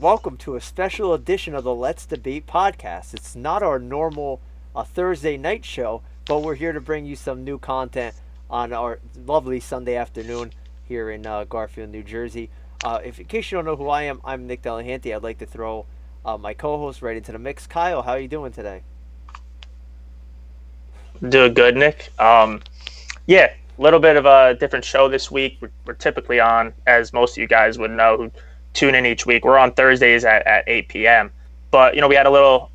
welcome to a special edition of the Let's Debate podcast. It's not our normal Thursday night show, but we're here to bring you some new content on our lovely Sunday afternoon here in Garfield, New Jersey. In case you don't know who I am, I'm Nick Delahanty. I'd like to throw my co-host right into the mix. Kyle, how are you doing today? Doing good, Nick. Yeah, a little bit of a different show this week. We're typically on, as most of you guys would know who tune in each week. We're on Thursdays at 8 p.m. But, we had a little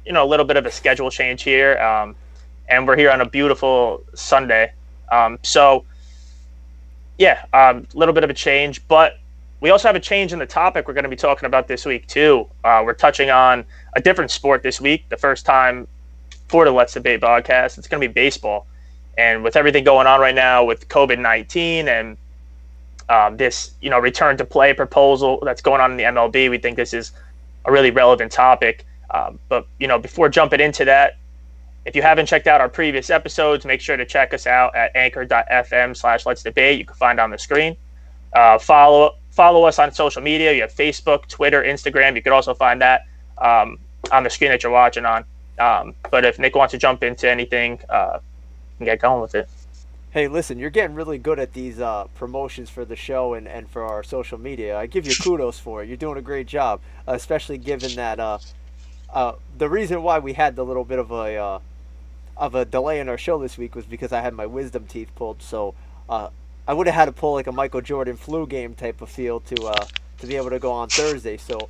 bit of a schedule change here, and we're here on a beautiful Sunday. A little bit of a change, but we also have a change in the topic we're going to be talking about this week, too. We're touching on a different sport this week, the first time for the Let's Debate podcast. It's going to be baseball. And with everything going on right now with COVID-19 and this, return to play proposal that's going on in the MLB, we think this is a really relevant topic. But before jumping into that, if you haven't checked out our previous episodes, make sure to check us out at anchor.fm/Let's Debate. You can find on the screen. Follow us on social media. You have Facebook, Twitter, Instagram. You could also find that on the screen that you're watching on. But if Nick wants to jump into anything, can get going with it. Hey, listen, you're getting really good at these promotions for the show and for our social media. I give you kudos for it. You're doing a great job, especially given that the reason why we had the little bit of a delay in our show this week was because I had my wisdom teeth pulled. So I would have had to pull like a Michael Jordan flu game type of feel to be able to go on Thursday. So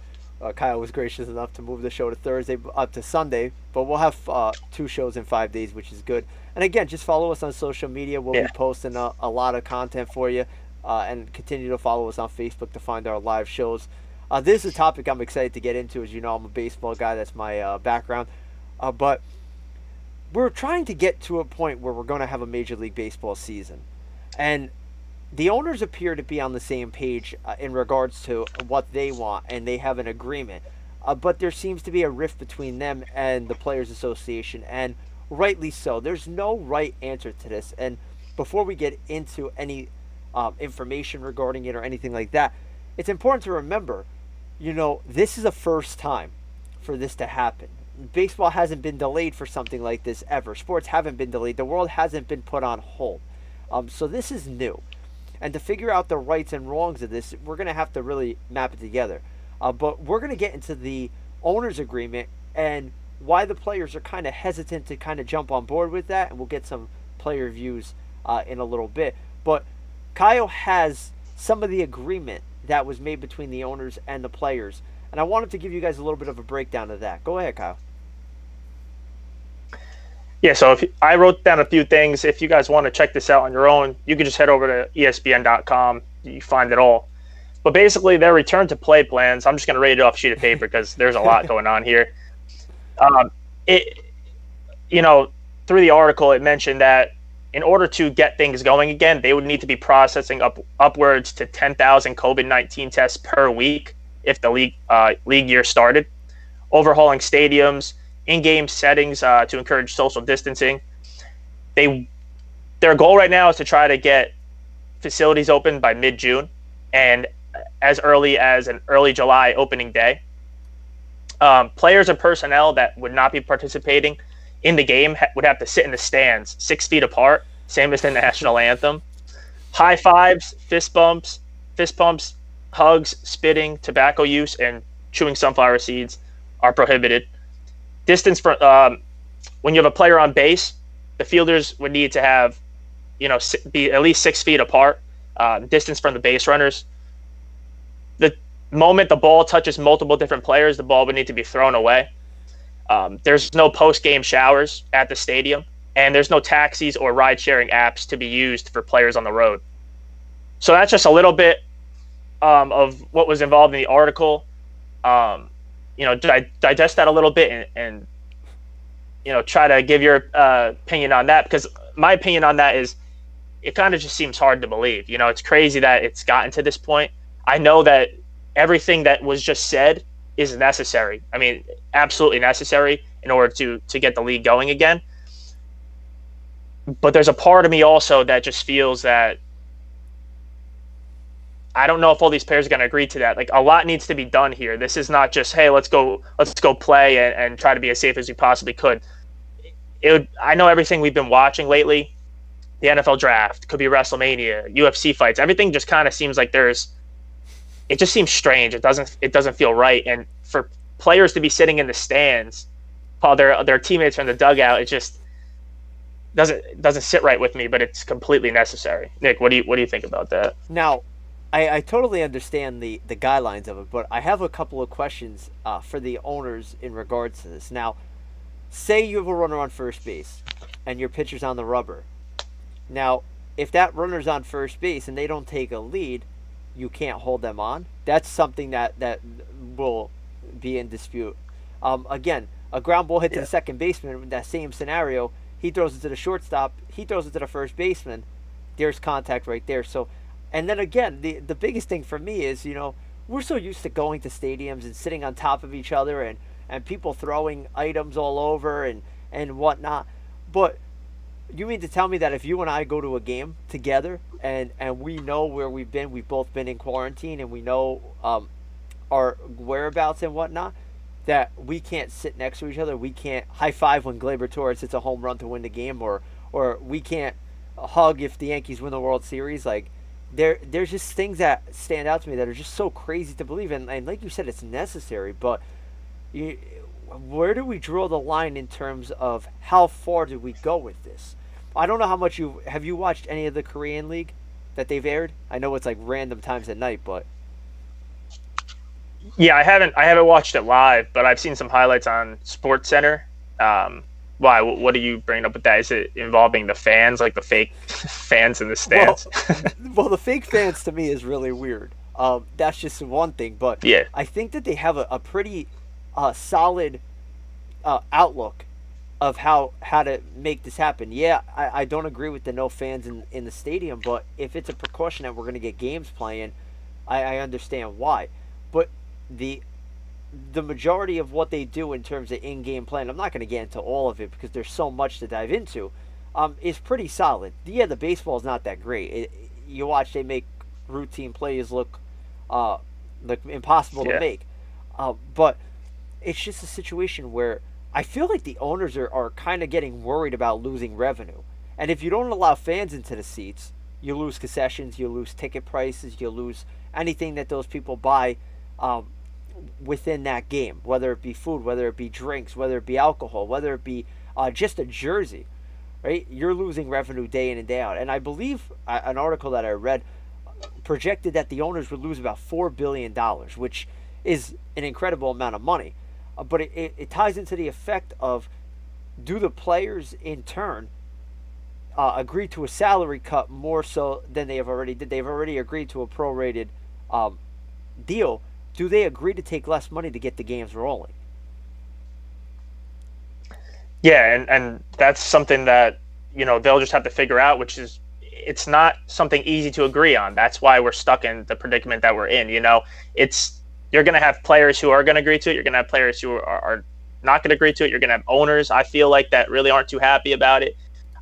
Kyle was gracious enough to move the show to Thursday up to Sunday, but we'll have 2 shows in 5 days, which is good. And again, just follow us on social media. We'll be posting a lot of content for you, and continue to follow us on Facebook to find our live shows. This is a topic I'm excited to get into. As you know, I'm a baseball guy. That's my background. But we're trying to get to a point where we're going to have a Major League Baseball season. And the owners appear to be on the same page in regards to what they want, and they have an agreement. But there seems to be a rift between them and the Players Association, and rightly so. There's no right answer to this. And before we get into any information regarding it or anything like that, it's important to remember, this is a first time for this to happen. Baseball hasn't been delayed for something like this ever. Sports haven't been delayed. The world hasn't been put on hold. So this is new. And to figure out the rights and wrongs of this, we're going to have to really map it together. But we're going to get into the owner's agreement and why the players are kind of hesitant to kind of jump on board with that. And we'll get some player views in a little bit. But Kyle has some of the agreement that was made between the owners and the players. And I wanted to give you guys a little bit of a breakdown of that. Go ahead, Kyle. Yeah, so I wrote down a few things. If you guys want to check this out on your own, you can just head over to ESPN.com. You find it all. But basically, their return to play plans, I'm just going to read it off a sheet of paper because there's a lot going on here. Through the article, it mentioned that in order to get things going again, they would need to be processing upwards to 10,000 COVID-19 tests per week if the league year started, overhauling stadiums, in-game settings to encourage social distancing. Their goal right now is to try to get facilities open by mid-June and as early as an early July opening day. Players and personnel that would not be participating in the game would have to sit in the stands 6 feet apart, same as the national anthem. High fives, fist bumps, hugs, spitting, tobacco use, and chewing sunflower seeds are prohibited. Distance from when you have a player on base, the fielders would need to have, be at least 6 feet apart. Distance from the base runners. The moment the ball touches multiple different players, the ball would need to be thrown away. There's no post-game showers at the stadium, and there's no taxis or ride-sharing apps to be used for players on the road. So that's just a little bit of what was involved in the article. Digest that a little bit and try to give your opinion on that, because my opinion on that is it kind of just seems hard to believe. It's crazy that it's gotten to this point. I know that everything that was just said is necessary. I mean, absolutely necessary in order to get the league going again. But there's a part of me also that just feels that I don't know if all these players are going to agree to that. Like, a lot needs to be done here. This is not just, hey, let's go play and try to be as safe as we possibly could. I know everything we've been watching lately, the NFL draft, could be WrestleMania, UFC fights, everything just kind of seems like it just seems strange. It doesn't feel right. And for players to be sitting in the stands while their teammates are in the dugout, it just doesn't sit right with me, but it's completely necessary. Nick, what do you think about that? Now, I totally understand the guidelines of it, but I have a couple of questions for the owners in regards to this. Now, say you have a runner on first base and your pitcher's on the rubber. Now, if that runner's on first base and they don't take a lead, you can't hold them on. That's something that will be in dispute. Again, a ground ball hit to the second baseman in that same scenario, he throws it to the shortstop, he throws it to the first baseman, there's contact right there. So, and then again, the biggest thing for me is, we're so used to going to stadiums and sitting on top of each other and people throwing items all over and whatnot. But you mean to tell me that if you and I go to a game together and we know where we've both been in quarantine and we know our whereabouts and whatnot, that we can't sit next to each other, we can't high five when Gleyber Torres hits a home run to win the game, or we can't hug if the Yankees win the World Series? Like, there's just things that stand out to me that are just so crazy to believe in. And like you said, it's necessary, but where do we draw the line in terms of how far do we go with this? I don't know how much have you watched any of the Korean League that they've aired? I know it's like random times at night, but yeah, I haven't watched it live, but I've seen some highlights on Sports Center. Why? What are you bringing up with that? Is it involving the fans, like the fake fans in the stands? Well, the fake fans to me is really weird. That's just one thing, but yeah, I think that they have a pretty solid outlook of how to make this happen. Yeah, I don't agree with the no fans in the stadium, but if it's a precaution that we're going to get games playing, I understand why. But the majority of what they do in terms of in-game play, and I'm not going to get into all of it because there's so much to dive into, is pretty solid. Yeah, the baseball is not that great. You watch, they make routine plays look impossible to make. But it's just a situation where I feel like the owners are kind of getting worried about losing revenue. And if you don't allow fans into the seats, you lose concessions, you lose ticket prices, you lose anything that those people buy within that game, whether it be food, whether it be drinks, whether it be alcohol, whether it be just a jersey, right? You're losing revenue day in and day out. And I believe an article that I read projected that the owners would lose about $4 billion, which is an incredible amount of money. But it ties into the effect of, do the players in turn agree to a salary cut more so than they have already did? They've already agreed to a prorated deal. Do they agree to take less money to get the games rolling? Yeah, and that's something that they'll just have to figure out, which is, it's not something easy to agree on. That's why we're stuck in the predicament that we're in. You're going to have players who are going to agree to it. You're going to have players who are not going to agree to it. You're going to have owners, I feel like, that really aren't too happy about it.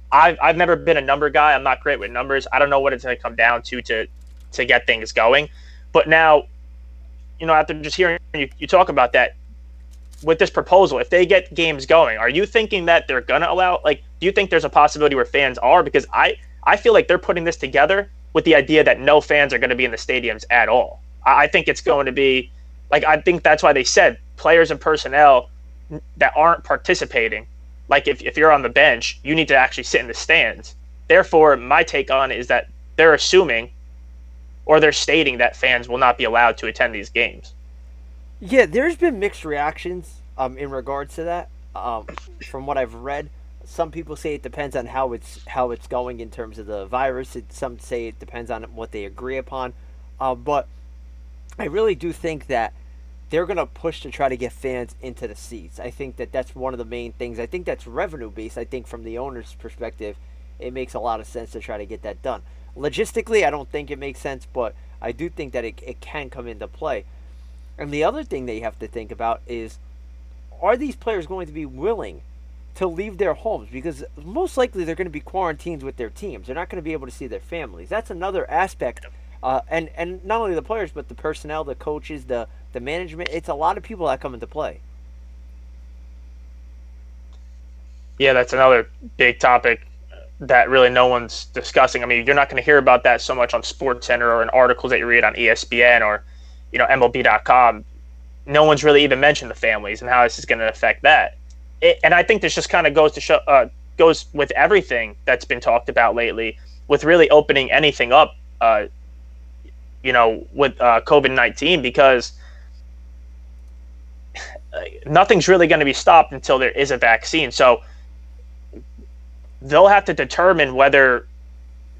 I've never been a number guy. I'm not great with numbers. I don't know what it's going to come down to get things going. But now, after just hearing you talk about that, with this proposal, if they get games going, are you thinking that they're going to allow, do you think there's a possibility where fans are? Because I feel like they're putting this together with the idea that no fans are going to be in the stadiums at all. I think it's going to be, I think that's why they said players and personnel that aren't participating, like if you're on the bench, you need to actually sit in the stands. Therefore, my take on it is that they're assuming, or they're stating, that fans will not be allowed to attend these games. Yeah, there's been mixed reactions in regards to that. From what I've read, some people say it depends on how it's going in terms of the virus. Some say it depends on what they agree upon. But I really do think that they're going to push to try to get fans into the seats. I think that that's one of the main things. I think that's revenue-based. I think from the owner's perspective, it makes a lot of sense to try to get that done. Logistically, I don't think it makes sense, but I do think that it can come into play. And the other thing that you have to think about is, are these players going to be willing to leave their homes? Because most likely they're going to be quarantined with their teams. They're not going to be able to see their families. That's another aspect And not only the players, but the personnel, the coaches, the management. It's a lot of people that come into play. Yeah, that's another big topic that really no one's discussing. I mean, you're not going to hear about that so much on SportsCenter or in articles that you read on ESPN or, MLB.com. No one's really even mentioned the families and how this is going to affect that. And I think this just kind of goes to show, goes with everything that's been talked about lately, with really opening anything up, with COVID-19, because nothing's really going to be stopped until there is a vaccine. So they'll have to determine whether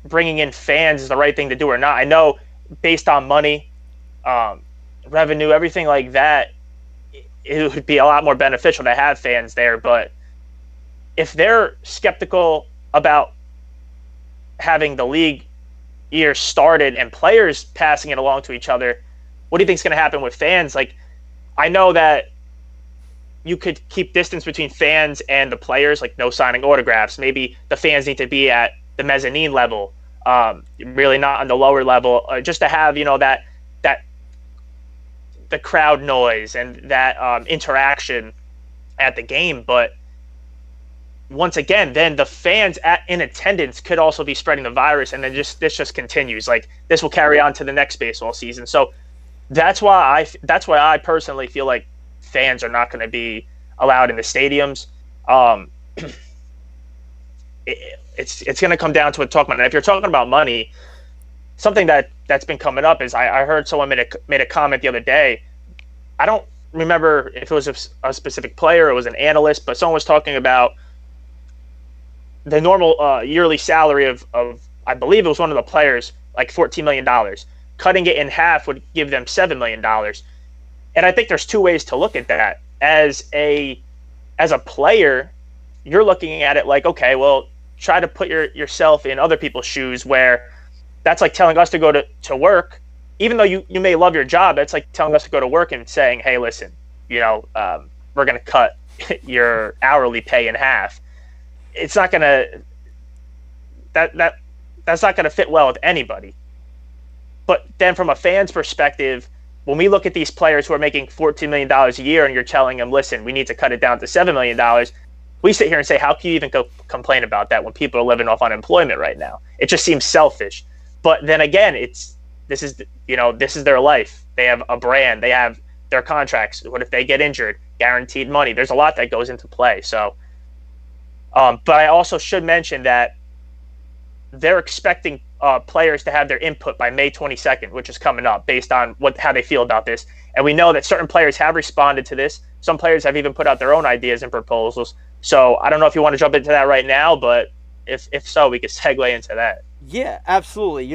bringing in fans is the right thing to do or not. I know based on money, revenue, everything like that, it would be a lot more beneficial to have fans there. But if they're skeptical about having the league year started and players passing it along to each other, what do you think is going to happen with fans? Like, I know that you could keep distance between fans and the players, like no signing autographs. Maybe the fans need to be at the mezzanine level, really not on the lower level, just to have, that the crowd noise and that interaction at the game. But once again, then the fans in attendance could also be spreading the virus, and then this just continues. Like, this will carry on to the next baseball season. So that's why I personally feel like fans are not going to be allowed in the stadiums. It's going to come down to a talk about. And if you're talking about money, something that's been coming up is I heard someone made a comment the other day. I don't remember if it was a specific player or it was an analyst, but someone was talking about the normal yearly salary of I believe it was one of the players, like $14 million. Cutting it in half would give them $7 million. And I think there's two ways to look at that. As a player, you're looking at it like, okay, well, try to put yourself in other people's shoes, where that's like telling us to go to work. Even though you may love your job, that's like telling us to go to work and saying, hey, listen, we're going to cut your hourly pay in half. It's not going to that's not going to fit well with anybody. But then from a fan's perspective, when we look at these players who are making $14 million a year and you're telling them, listen, we need to cut it down to $7 million, we sit here and say, how can you even complain about that when people are living off unemployment right now? It just seems selfish. But then again, this is their life. They have a brand. They have their contracts. What if they get injured? Guaranteed money. There's a lot that goes into play. So, but I also should mention that they're expecting players to have their input by May 22nd, which is coming up, based on how they feel about this. And we know that certain players have responded to this. Some players have even put out their own ideas and proposals. So I don't know if you want to jump into that right now, but if so, we could segue into that. Yeah, absolutely.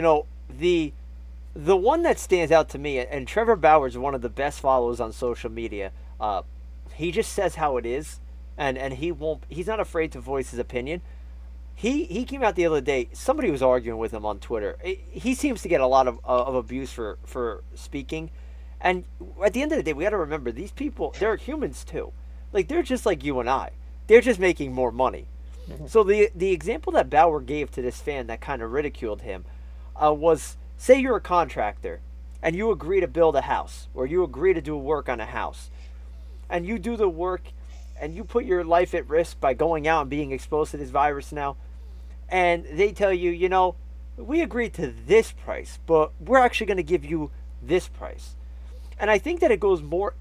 The one that stands out to me, and Trevor Bauer is one of the best followers on social media. He just says how it is, and he's not afraid to voice his opinion. He came out the other day. Somebody was arguing with him on Twitter. He seems to get a lot of abuse for speaking. And at the end of the day, we got to remember, these people, they're humans too. Like, they're just like you and I. They're just making more money. Mm-hmm. So the example that Bauer gave to this fan that kind of ridiculed him was, say you're a contractor and you agree to build a house, or you agree to do work on a house, and you do the work and you put your life at risk by going out and being exposed to this virus now, and they tell you, we agreed to this price, but we're actually going to give you this price. And I think that it goes more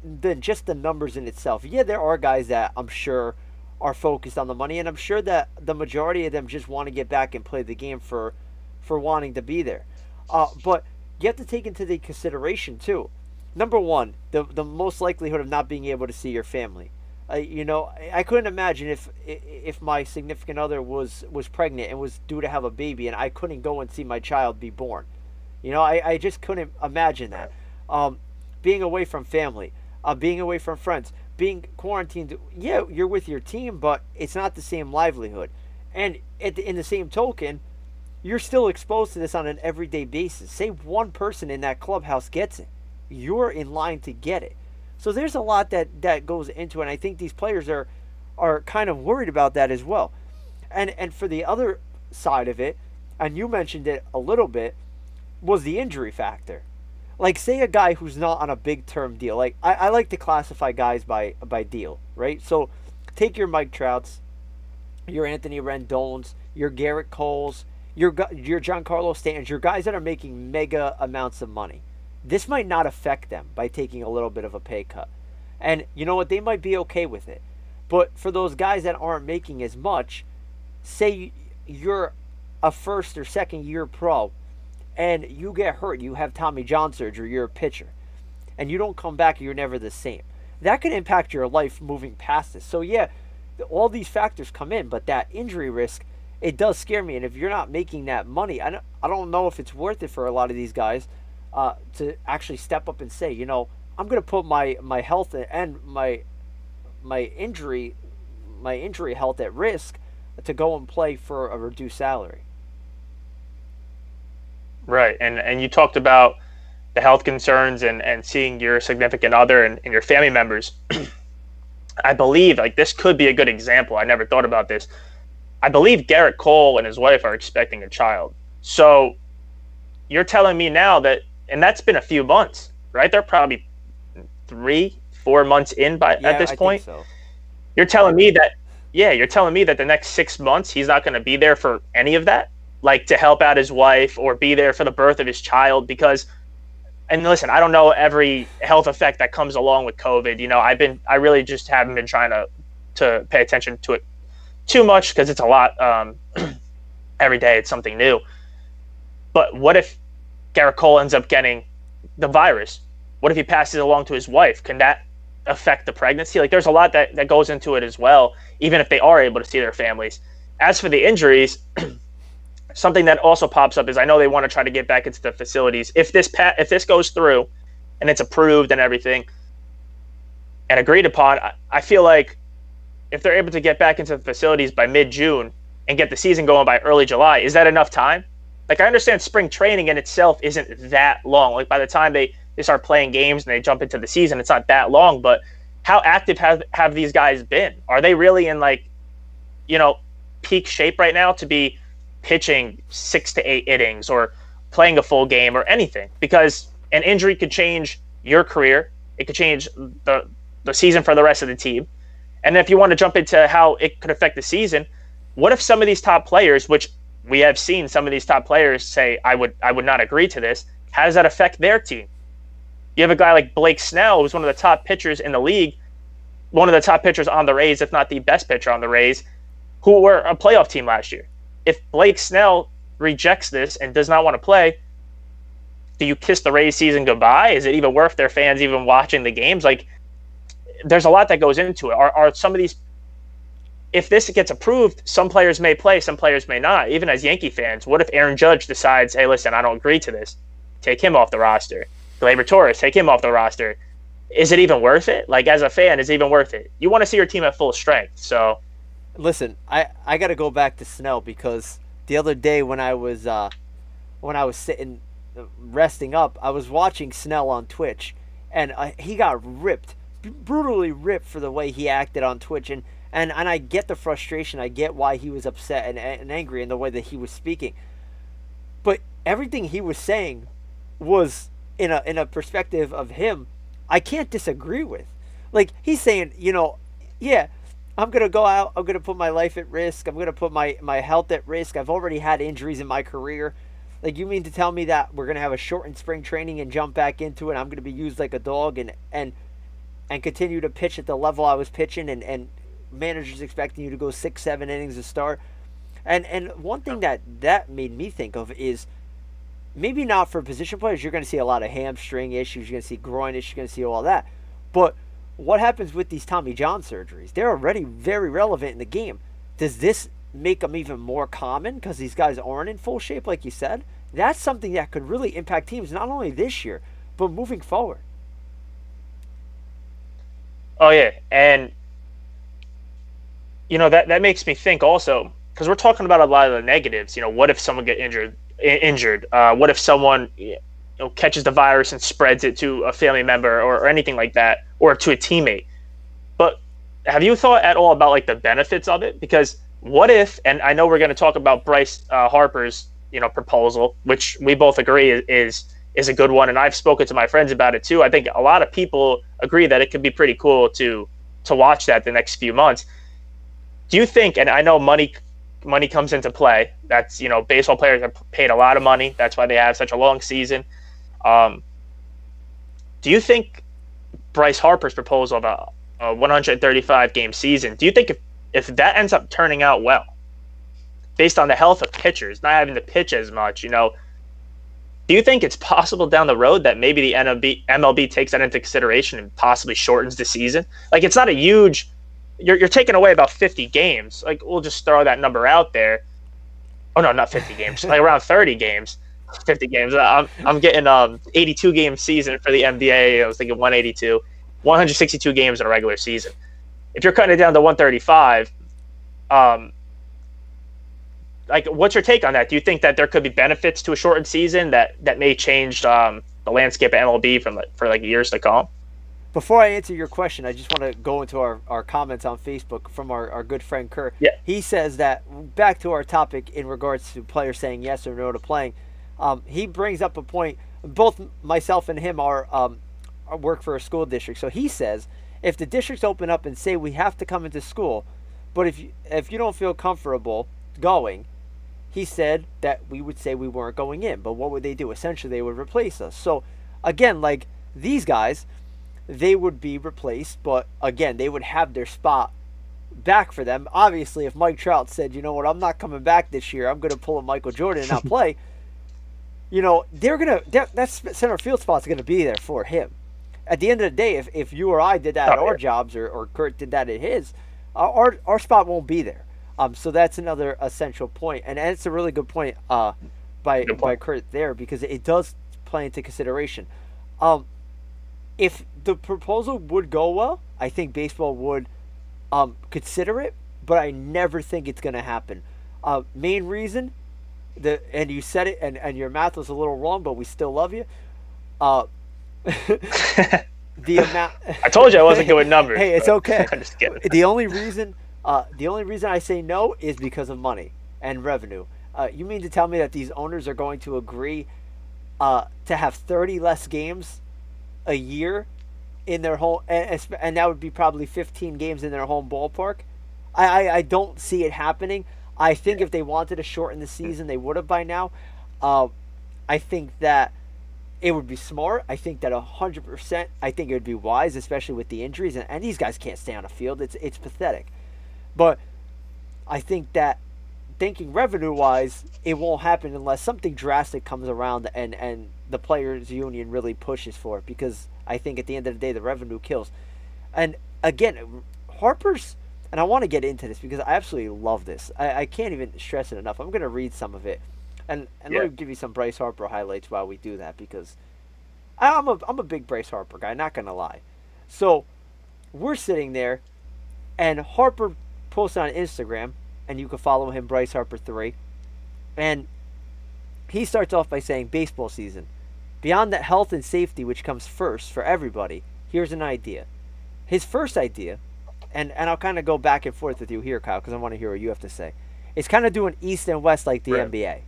than just the numbers in itself. Yeah, there are guys that I'm sure are focused on the money, and I'm sure that the majority of them just want to get back and play the game for wanting to be there. But you have to take into the consideration too. Number one, the most likelihood of not being able to see your family. I couldn't imagine if my significant other was pregnant and was due to have a baby, and I couldn't go and see my child be born. I just couldn't imagine that. Being away from family, being away from friends, being quarantined. Yeah, you're with your team, but it's not the same livelihood. And in the same token, you're still exposed to this on an everyday basis. Say one person in that clubhouse gets it, you're in line to get it. So there's a lot that goes into it, and I think these players are kind of worried about that as well. And for the other side of it, and you mentioned it a little bit, was the injury factor. Like, say a guy who's not on a big term deal. Like, I like to classify guys by deal, right? So take your Mike Trouts, your Anthony Rendon's, your Garrett Coles, your Giancarlo Stanton's, your guys that are making mega amounts of money. This might not affect them by taking a little bit of a pay cut. And you know what? They might be okay with it. But for those guys that aren't making as much, say you're a first or second year pro and you get hurt, you have Tommy John surgery, you're a pitcher, and you don't come back, you're never the same. That could impact your life moving past this. So yeah, all these factors come in, but that injury risk, it does scare me. And if you're not making that money, I don't know if it's worth it for a lot of these guys to actually step up and say, you know, I'm going to put my health and my injury health at risk to go and play for a reduced salary. Right. And you talked about the health concerns and seeing your significant other and your family members. I believe, like, this could be a good example. I never thought about this. I believe Garrett Cole and his wife are expecting a child. So you're telling me now that, and that's been a few months, right? They're probably 3-4 months in at this point. I think so. You're telling me that, you're telling me that the next 6 months he's not going to be there for any of that, like to help out his wife or be there for the birth of his child. Because, and listen, I don't know every health effect that comes along with COVID. You know, I really just haven't been trying to pay attention to it too much because it's a lot. Every day it's something new. But what if Garrett Cole ends up getting the virus? What if he passes it along to his wife? Can that affect the pregnancy? Like, there's a lot that goes into it as well, even if they are able to see their families. As for the injuries, something that also pops up is I know they want to try to get back into the facilities. If this goes through and it's approved and everything and agreed upon, I feel like if they're able to get back into the facilities by mid-June and get the season going by early July, is that enough time? Like, I understand spring training in itself isn't that long. Like, by the time they start playing games and they jump into the season, it's not that long. But how active have these guys been? Are they really in, like, you know, peak shape right now to be pitching 6 to 8 innings or playing a full game or anything? Because an injury could change your career. It could change the season for the rest of the team. And if you want to jump into how it could affect the season, what if some of these top players, which we have seen some of these top players say, I would not agree to this, how does that affect their team? You have a guy like Blake Snell, who's one of the top pitchers in the league, one of the top pitchers on the Rays, if not the best pitcher on the Rays, who were a playoff team last year. If Blake Snell rejects this and does not want to play, do you kiss the Rays season goodbye? Is it even worth their fans even watching the games? Like, there's a lot that goes into it. Are some of these, if this gets approved, some players may play, some players may not. Even as Yankee fans, what if Aaron Judge decides, hey, listen, I don't agree to this. Take him off the roster. Gleyber Torres, take him off the roster. Is it even worth it? Like, as a fan, is it even worth it? You want to see your team at full strength. So, listen, I got to go back to Snell because the other day when I was sitting resting up, I was watching Snell on Twitch, and he got ripped, brutally ripped for the way he acted on Twitch, and I get the frustration. I get why he was upset and angry in the way that he was speaking. But everything he was saying was in a perspective of him I can't disagree with. Like, he's saying, you know, yeah, I'm going to go out, I'm going to put my life at risk, I'm going to put my health at risk. I've already had injuries in my career. Like, you mean to tell me that we're going to have a shortened spring training and jump back into it? I'm going to be used like a dog and continue to pitch at the level I was pitching, and managers expecting you to go 6-7 innings to start. And one thing that made me think of is, maybe not for position players, you're going to see a lot of hamstring issues, you're going to see groin issues, you're going to see all that. But what happens with these Tommy John surgeries? They're already very relevant in the game. Does this make them even more common because these guys aren't in full shape, like you said? That's something that could really impact teams, not only this year, but moving forward. Oh, yeah. And, you know, that makes me think also, because we're talking about a lot of the negatives. You know, what if someone get injured? What if someone catches the virus and spreads it to a family member or anything like that, or to a teammate? But have you thought at all about, like, the benefits of it? Because what if, and I know we're going to talk about Bryce Harper's proposal, which we both agree is a good one. And I've spoken to my friends about it too. I think a lot of people agree that it could be pretty cool to watch that the next few months. Do you think, and I know money comes into play, that's, baseball players are paid a lot of money. That's why they have such a long season. Do you think Bryce Harper's proposal of a 135 game season, do you think if that ends up turning out well, based on the health of pitchers, not having to pitch as much, do you think it's possible down the road that maybe the MLB takes that into consideration and possibly shortens the season? Like, it's not a huge, you're taking away about 50 games. Like, we'll just throw that number out there. Oh no, not 50 games, like around 30 games. 50 games. I'm getting 82 game season for the NBA. I was thinking 162 games in a regular season. If you're cutting it down to 135, like, what's your take on that? Do you think that there could be benefits to a shortened season that may change the landscape of MLB for years to come? Before I answer your question, I just want to go into our comments on Facebook from our good friend Kurt. Yeah. He says that, back to our topic in regards to players saying yes or no to playing, he brings up a point. Both myself and him work for a school district. So he says, if the districts open up and say we have to come into school, but if you don't feel comfortable going, he said that we would say we weren't going in. But what would they do? Essentially, they would replace us. So, again, like these guys, they would be replaced. But, again, they would have their spot back for them. Obviously, if Mike Trout said, you know what, I'm not coming back this year, I'm going to pull a Michael Jordan and not play, that center field spot's going to be there for him. At the end of the day, if you or I did that at our jobs or Kurt did that at his, our spot won't be there. So that's another essential point, and it's a really good point by Kurt there, because it does play into consideration. If the proposal would go well, I think baseball would consider it, but I never think it's going to happen. Main reason, and you said it, and your math was a little wrong, but we still love you. The amount. I told you I wasn't good with numbers. Hey, it's okay. I'm just kidding. The only reason I say no is because of money and revenue. You mean to tell me that these owners are going to agree to have 30 less games a year in their home, and that would be probably 15 games in their home ballpark? I don't see it happening. I think if they wanted to shorten the season, they would have by now. I think that it would be smart. I think that 100%. I think it would be wise, especially with the injuries, and these guys can't stay on the field. It's pathetic. But I think that, thinking revenue-wise, it won't happen unless something drastic comes around and the players' union really pushes for it, because I think at the end of the day, the revenue kills. And again, Harper's, and I want to get into this because I absolutely love this. I can't even stress it enough. I'm going to read some of it. And let me give you some Bryce Harper highlights while we do that, because I'm a big Bryce Harper guy, not going to lie. So we're sitting there, and Harper posted on Instagram, and you can follow him, Bryce Harper 3. And he starts off by saying, baseball season. Beyond that health and safety, which comes first for everybody, here's an idea. His first idea, and I'll kind of go back and forth with you here, Kyle, because I want to hear what you have to say. It's kind of doing East and West like the NBA.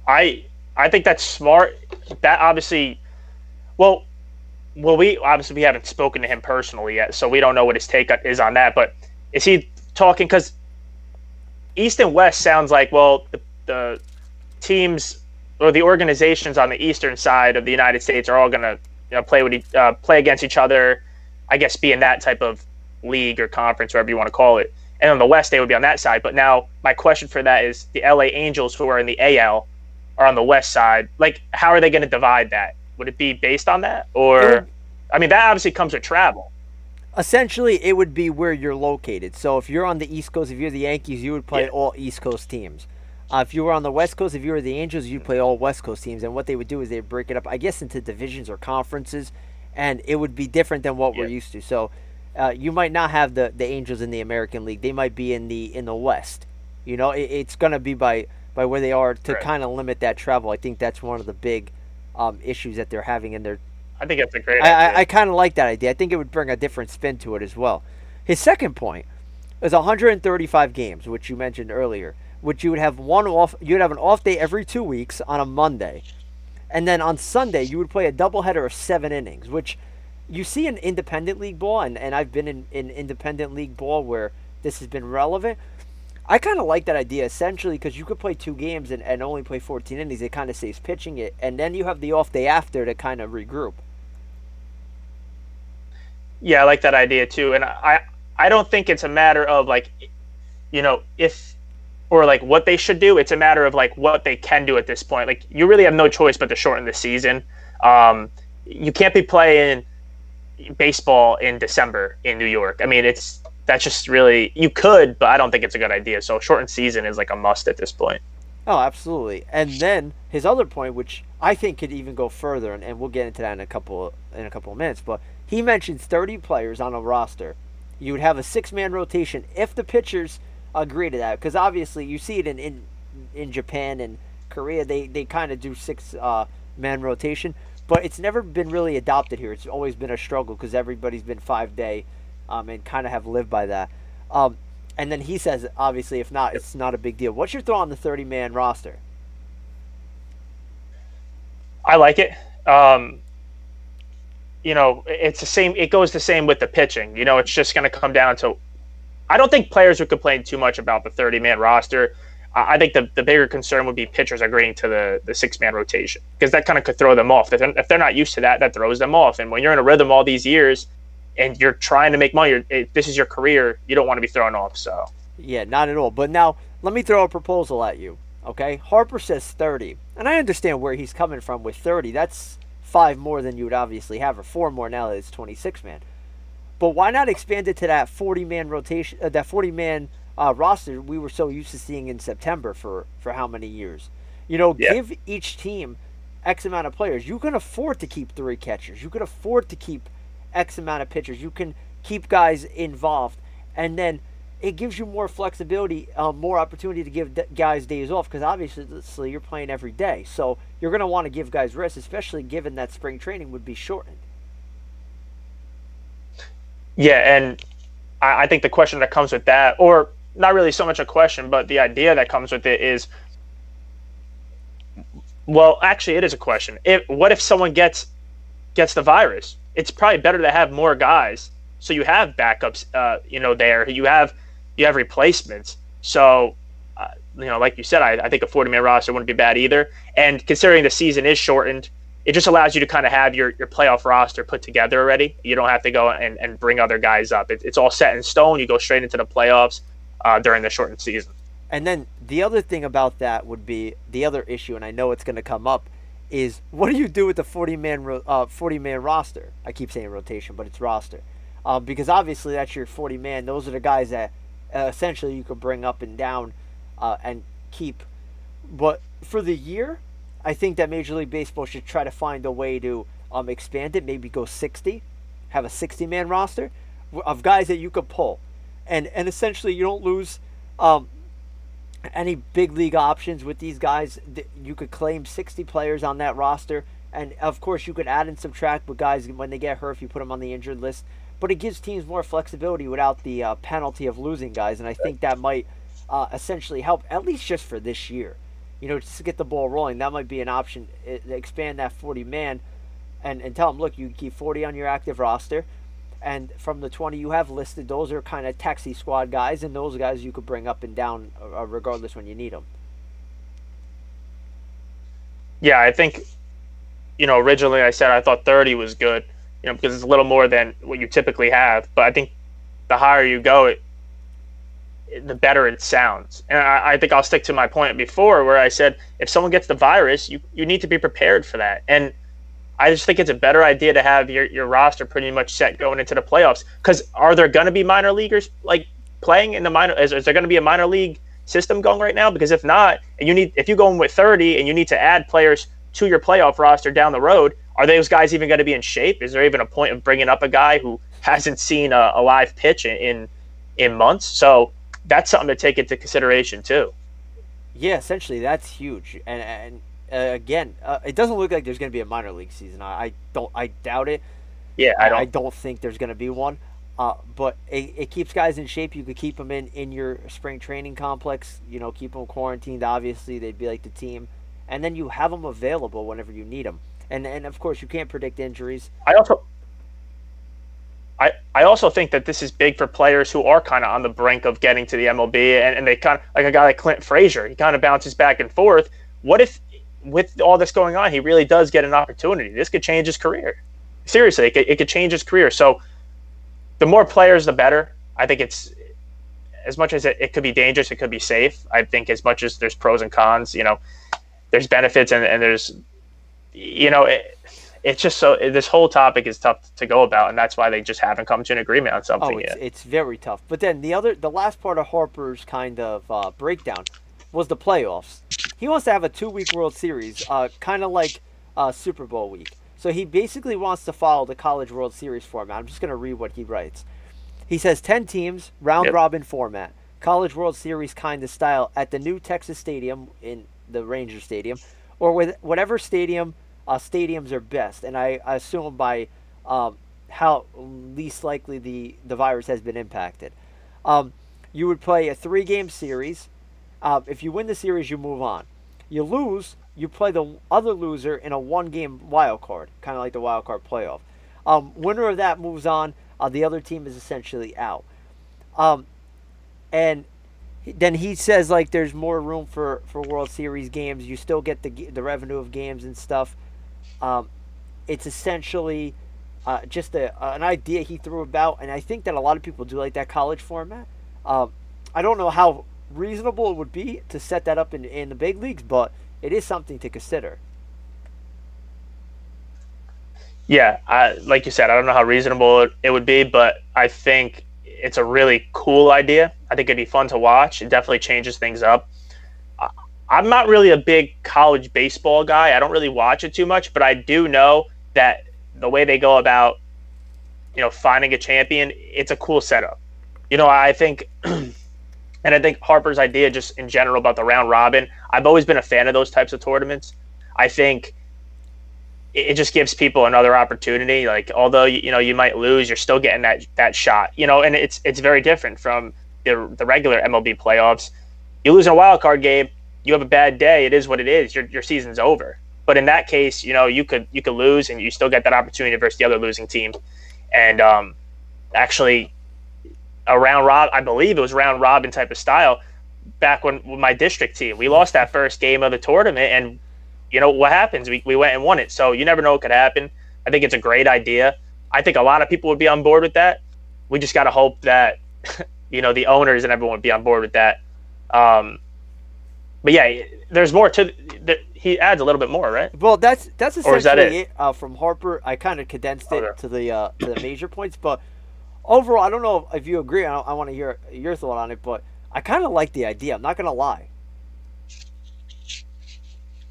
I think that's smart. That obviously, well, we haven't spoken to him personally yet, so we don't know what his take is on that. But is he talking, because East and West sounds like, well, the teams or the organizations on the eastern side of the United States are all going to play against each other, I guess, be in that type of league or conference, whatever you want to call it. And on the West, they would be on that side. But now my question for that is, the LA Angels, who are in the AL, are on the West side. Like, how are they going to divide that? Would it be based on that? Or, I mean, that obviously comes with travel. Essentially, it would be where you're located. So if you're on the East Coast, if you're the Yankees, you would play all East Coast teams. If you were on the West Coast, if you were the Angels, you'd play all West Coast teams. And what they would do is they'd break it up, I guess, into divisions or conferences, and it would be different than what we're used to. So you might not have the Angels in the American League. They might be in the West. You know, it's going to be by where they are to kind of limit that travel. I think that's one of the big issues that they're having in their. I think that's a great idea. I kind of like that idea. I think it would bring a different spin to it as well. His second point It's 135 games, which you mentioned earlier, which you would have one off. You'd have an off day every 2 weeks on a Monday, and then on Sunday you would play a doubleheader of 7 innings, which you see in independent league ball, and I've been in independent league ball where this has been relevant. I kind of like that idea essentially because you could play 2 games and only play 14 innings. It kind of saves pitching it, and then you have the off day after to kind of regroup. Yeah, I like that idea too. And I don't think it's a matter of like, if or like what they should do. It's a matter of like what they can do at this point. Like you really have no choice but to shorten the season. You can't be playing baseball in December in New York. I mean, that's just really, you could, but I don't think it's a good idea. So shortened season is like a must at this point. Oh, absolutely. And then his other point, which I think could even go further, and we'll get into that in a couple of minutes, but he mentions 30 players on a roster. You would have a 6-man rotation if the pitchers agree to that, because obviously you see it in Japan and Korea. They kind of do 6-man rotation, but it's never been really adopted here. It's always been a struggle because everybody's been 5-day, and kind of have lived by that. And then he says, obviously, if not, it's not a big deal. What's your thought on the 30-man roster? I like it. It's the same. It goes the same with the pitching. It's just going to come down to. I don't think players would complain too much about the 30-man roster. I think the bigger concern would be pitchers agreeing to the 6-man rotation, because that kind of could throw them off. If they're not used to that, that throws them off. And when you're in a rhythm all these years, and you're trying to make money, this is your career, you don't want to be thrown off. So Yeah, not at all. But now, let me throw a proposal at you, okay? Harper says 30, and I understand where he's coming from with 30. That's 5 more than you would obviously have, or 4 more now that it's 26-man. But why not expand it to that 40-man rotation, that 40-man roster we were so used to seeing in September for how many years? yeah, Give each team X amount of players. You can afford to keep 3 catchers. You can afford to keep X amount of pitchers. You can keep guys involved, and then it gives you more flexibility, more opportunity to give guys days off, because obviously you're playing every day. So you're going to want to give guys rest, especially given that spring training would be shortened. yeah, and I think the question that comes with that, or not really so much a question, but the idea that comes with it is, well, actually, it is a question. What if someone gets the virus? It's probably better to have more guys, so you have backups. There you have replacements. So, like you said, I think a 40-man roster wouldn't be bad either. And considering the season is shortened, it just allows you to kind of have your playoff roster put together already. You don't have to go and bring other guys up. It's all set in stone. You go straight into the playoffs during the shortened season. And then the other thing about that would be the other issue, and I know it's going to come up, is what do you do with the 40-man roster? I keep saying rotation, but it's roster. Because obviously that's your 40-man. Those are the guys that essentially you could bring up and down and keep. But for the year, I think that Major League Baseball should try to find a way to expand it, maybe go 60, have a 60-man roster of guys that you could pull. And essentially you don't lose any big league options with these guys. You could claim 60 players on that roster, and of course you could add and subtract with guys when they get hurt if you put them on the injured list, but it gives teams more flexibility without the penalty of losing guys, and I think that might essentially help, at least just for this year, just to get the ball rolling. That might be an option, expand that 40-man and tell them, look, you keep 40 on your active roster, and from the 20 you have listed, those are kind of taxi squad guys, and those guys you could bring up and down regardless when you need them. Yeah, I think, originally I said I thought 30 was good, because it's a little more than what you typically have. But I think the higher you go, the better it sounds. And I think I'll stick to my point before where I said if someone gets the virus, you need to be prepared for that. And I just think it's a better idea to have your roster pretty much set going into the playoffs. Because are there going to be minor leaguers like playing in the minor? Is there going to be a minor league system going right now? Because if not, and if you go in with 30 and you need to add players to your playoff roster down the road, are those guys even going to be in shape? Is there even a point of bringing up a guy who hasn't seen a live pitch in months? So that's something to take into consideration too. Yeah, essentially that's huge. And again, it doesn't look like there's going to be a minor league season. I doubt it. Yeah, I don't think there's going to be one. But it keeps guys in shape. You could keep them in your spring training complex. You know, keep them quarantined. Obviously, they'd be like the team, and then you have them available whenever you need them. And of course, you can't predict injuries. I also think that this is big for players who are kind of on the brink of getting to the MLB, and they kind of, like a guy like Clint Frazier, he kind of bounces back and forth. What if, with all this going on, he really does get an opportunity? This could change his career. Seriously, it could change his career. So the more players, the better. I think it's, as much as it could be dangerous, it could be safe. I think as much as there's pros and cons, you know, there's benefits and there's, you know, it's just so, this whole topic is tough to go about, and that's why they just haven't come to an agreement on something yet. It's very tough. But then the last part of Harper's kind of breakdown was the playoffs. He wants to have a 2-week World Series, kind of like Super Bowl week. So he basically wants to follow the College World Series format. I'm just going to read what he writes. He says 10 teams, round-robin format, College World Series kind of style at the new Texas Stadium in the Ranger Stadium, or with whatever stadiums are best. And I assume by how least likely the virus has been impacted. You would play a 3-game series. If you win the series, you move on. You lose, you play the other loser in a 1-game wild card, kind of like the wild card playoff. Winner of that moves on. The other team is essentially out. And then he says, like, there's more room for World Series games. You still get the revenue of games and stuff. It's essentially just an idea he threw about, and I think that a lot of people do like that college format. I don't know how reasonable it would be to set that up in the big leagues, but it is something to consider. Yeah, like you said, I don't know how reasonable it would be, but I think it's a really cool idea. I think it'd be fun to watch. It definitely changes things up. I'm not really a big college baseball guy. I don't really watch it too much, but I do know that the way they go about, you know, finding a champion, it's a cool setup. You know, I think, and I think Harper's idea just in general about the round robin, I've always been a fan of those types of tournaments. I think it just gives people another opportunity. Like, although, you know, you might lose, you're still getting that shot, you know, and it's very different from the regular MLB playoffs. You lose in a wild card game, you have a bad day, it is what it is. Your season's over. But in that case, you know, you could lose and you still get that opportunity versus the other losing team. And actually, I believe it was round robin type of style back when with my district team. We lost that first game of the tournament, and you know what happens? We went and won it. So you never know what could happen. I think it's a great idea. I think a lot of people would be on board with that. We just got to hope that, you know, the owners and everyone would be on board with that. But yeah, there's more to. He adds a little bit more, right? Well, that's essentially that it? From Harper. I kind of condensed it to the major points, but overall, I don't know if you agree. I want to hear your thought on it, but I kind of like the idea. I'm not gonna lie.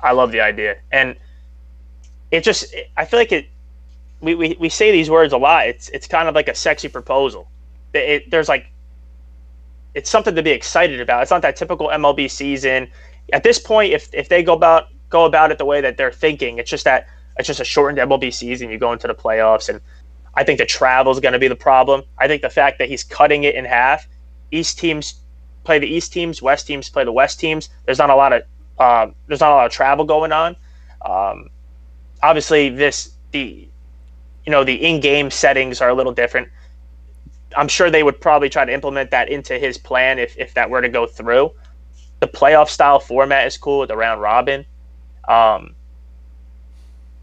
I love the idea, and it just. I feel like it. We say these words a lot. It's kind of like a sexy proposal. There's like. It's something to be excited about. It's not that typical MLB season. At this point, if they go about it the way that they're thinking, it's just a shortened MLB season. You go into the playoffs, and I think the travel is going to be the problem. I think the fact that he's cutting it in half, East teams play the East teams, West teams play the West teams. There's not a lot of travel going on. Obviously, the in-game settings are a little different. I'm sure they would probably try to implement that into his plan if that were to go through. The playoff style format is cool with the round robin.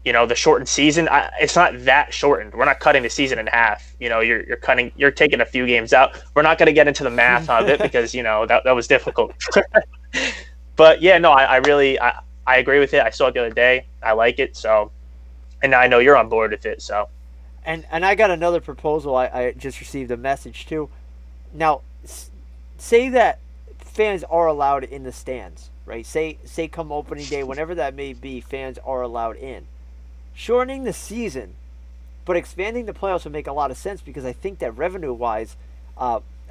You know, the shortened season, it's not that shortened. We're not cutting the season in half. You know, you're taking a few games out. We're not going to get into the math of it because, you know, that was difficult. But yeah, no, I really agree with it. I saw it the other day. I like it. So, and I know you're on board with it. So. And I got another proposal. I just received a message too. Now, say that fans are allowed in the stands, right? Say come opening day, whenever that may be, fans are allowed in. Shortening the season, but expanding the playoffs would make a lot of sense because I think that revenue-wise,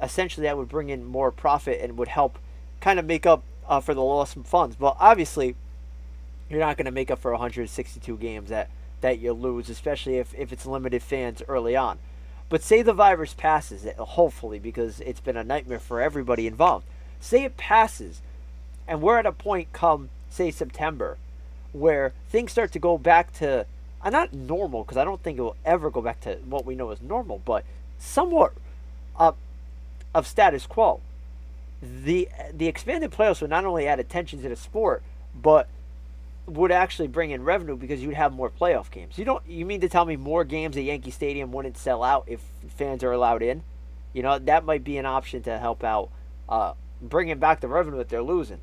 essentially that would bring in more profit and would help kind of make up for the loss of funds. But obviously, you're not going to make up for 162 games that you lose, especially if it's limited fans early on. But say the virus passes, hopefully, because it's been a nightmare for everybody involved. Say it passes, and we're at a point come, say, September, where things start to go back to, not normal, because I don't think it will ever go back to what we know as normal, but somewhat of status quo. The expanded playoffs would not only add attention to the sport, but would actually bring in revenue because you'd have more playoff games. You mean to tell me more games at Yankee Stadium wouldn't sell out if fans are allowed in? That might be an option to help out bringing back the revenue that they're losing.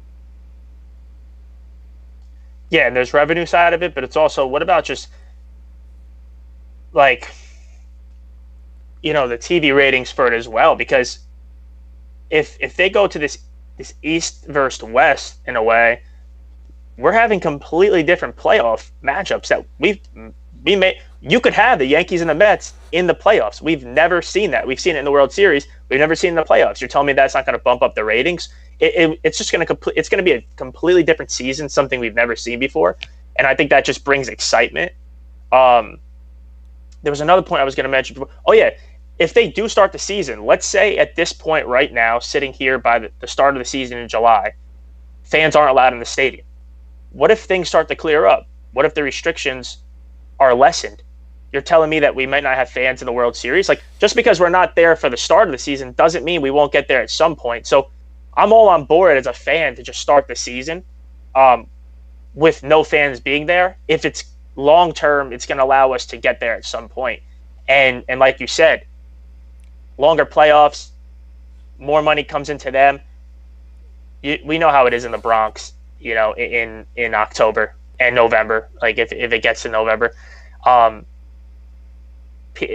Yeah, and there's revenue side of it, but it's also, what about just like, the TV ratings for it as well? Because if they go to this East versus West in a way, we're having completely different playoff matchups that we made. You could have the Yankees and the Mets in the playoffs. We've never seen that. We've seen it in the World Series. We've never seen it in the playoffs. You're telling me that's not going to bump up the ratings? It's just going to it's going to be a completely different season, something we've never seen before, and I think that just brings excitement. There was another point I was going to mention before. Oh yeah, if they do start the season, let's say at this point right now, sitting here by the start of the season in July, fans aren't allowed in the stadium. What if things start to clear up? What if the restrictions are lessened? You're telling me that we might not have fans in the World Series? Like, just because we're not there for the start of the season doesn't mean we won't get there at some point. So I'm all on board as a fan to just start the season with no fans being there. If it's long term, it's going to allow us to get there at some point. And like you said, longer playoffs, more money comes into them. We know how it is in the Bronx, in October and November. Like if it gets to November,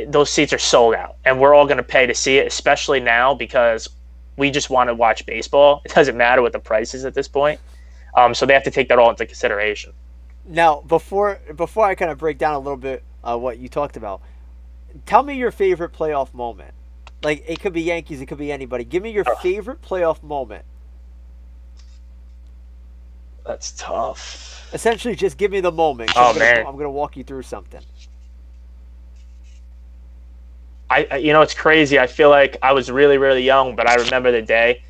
those seats are sold out, and we're all going to pay to see it, especially now because we just want to watch baseball. It doesn't matter what the price is at this point. So they have to take that all into consideration. Now, before I kind of break down a little bit what you talked about, tell me your favorite playoff moment. Like, it could be Yankees, it could be anybody. Give me your favorite playoff moment. That's tough. Essentially, just give me the moment. Oh, I'm going to walk you through something. It's crazy. I feel like I was really, really young, but I remember the day,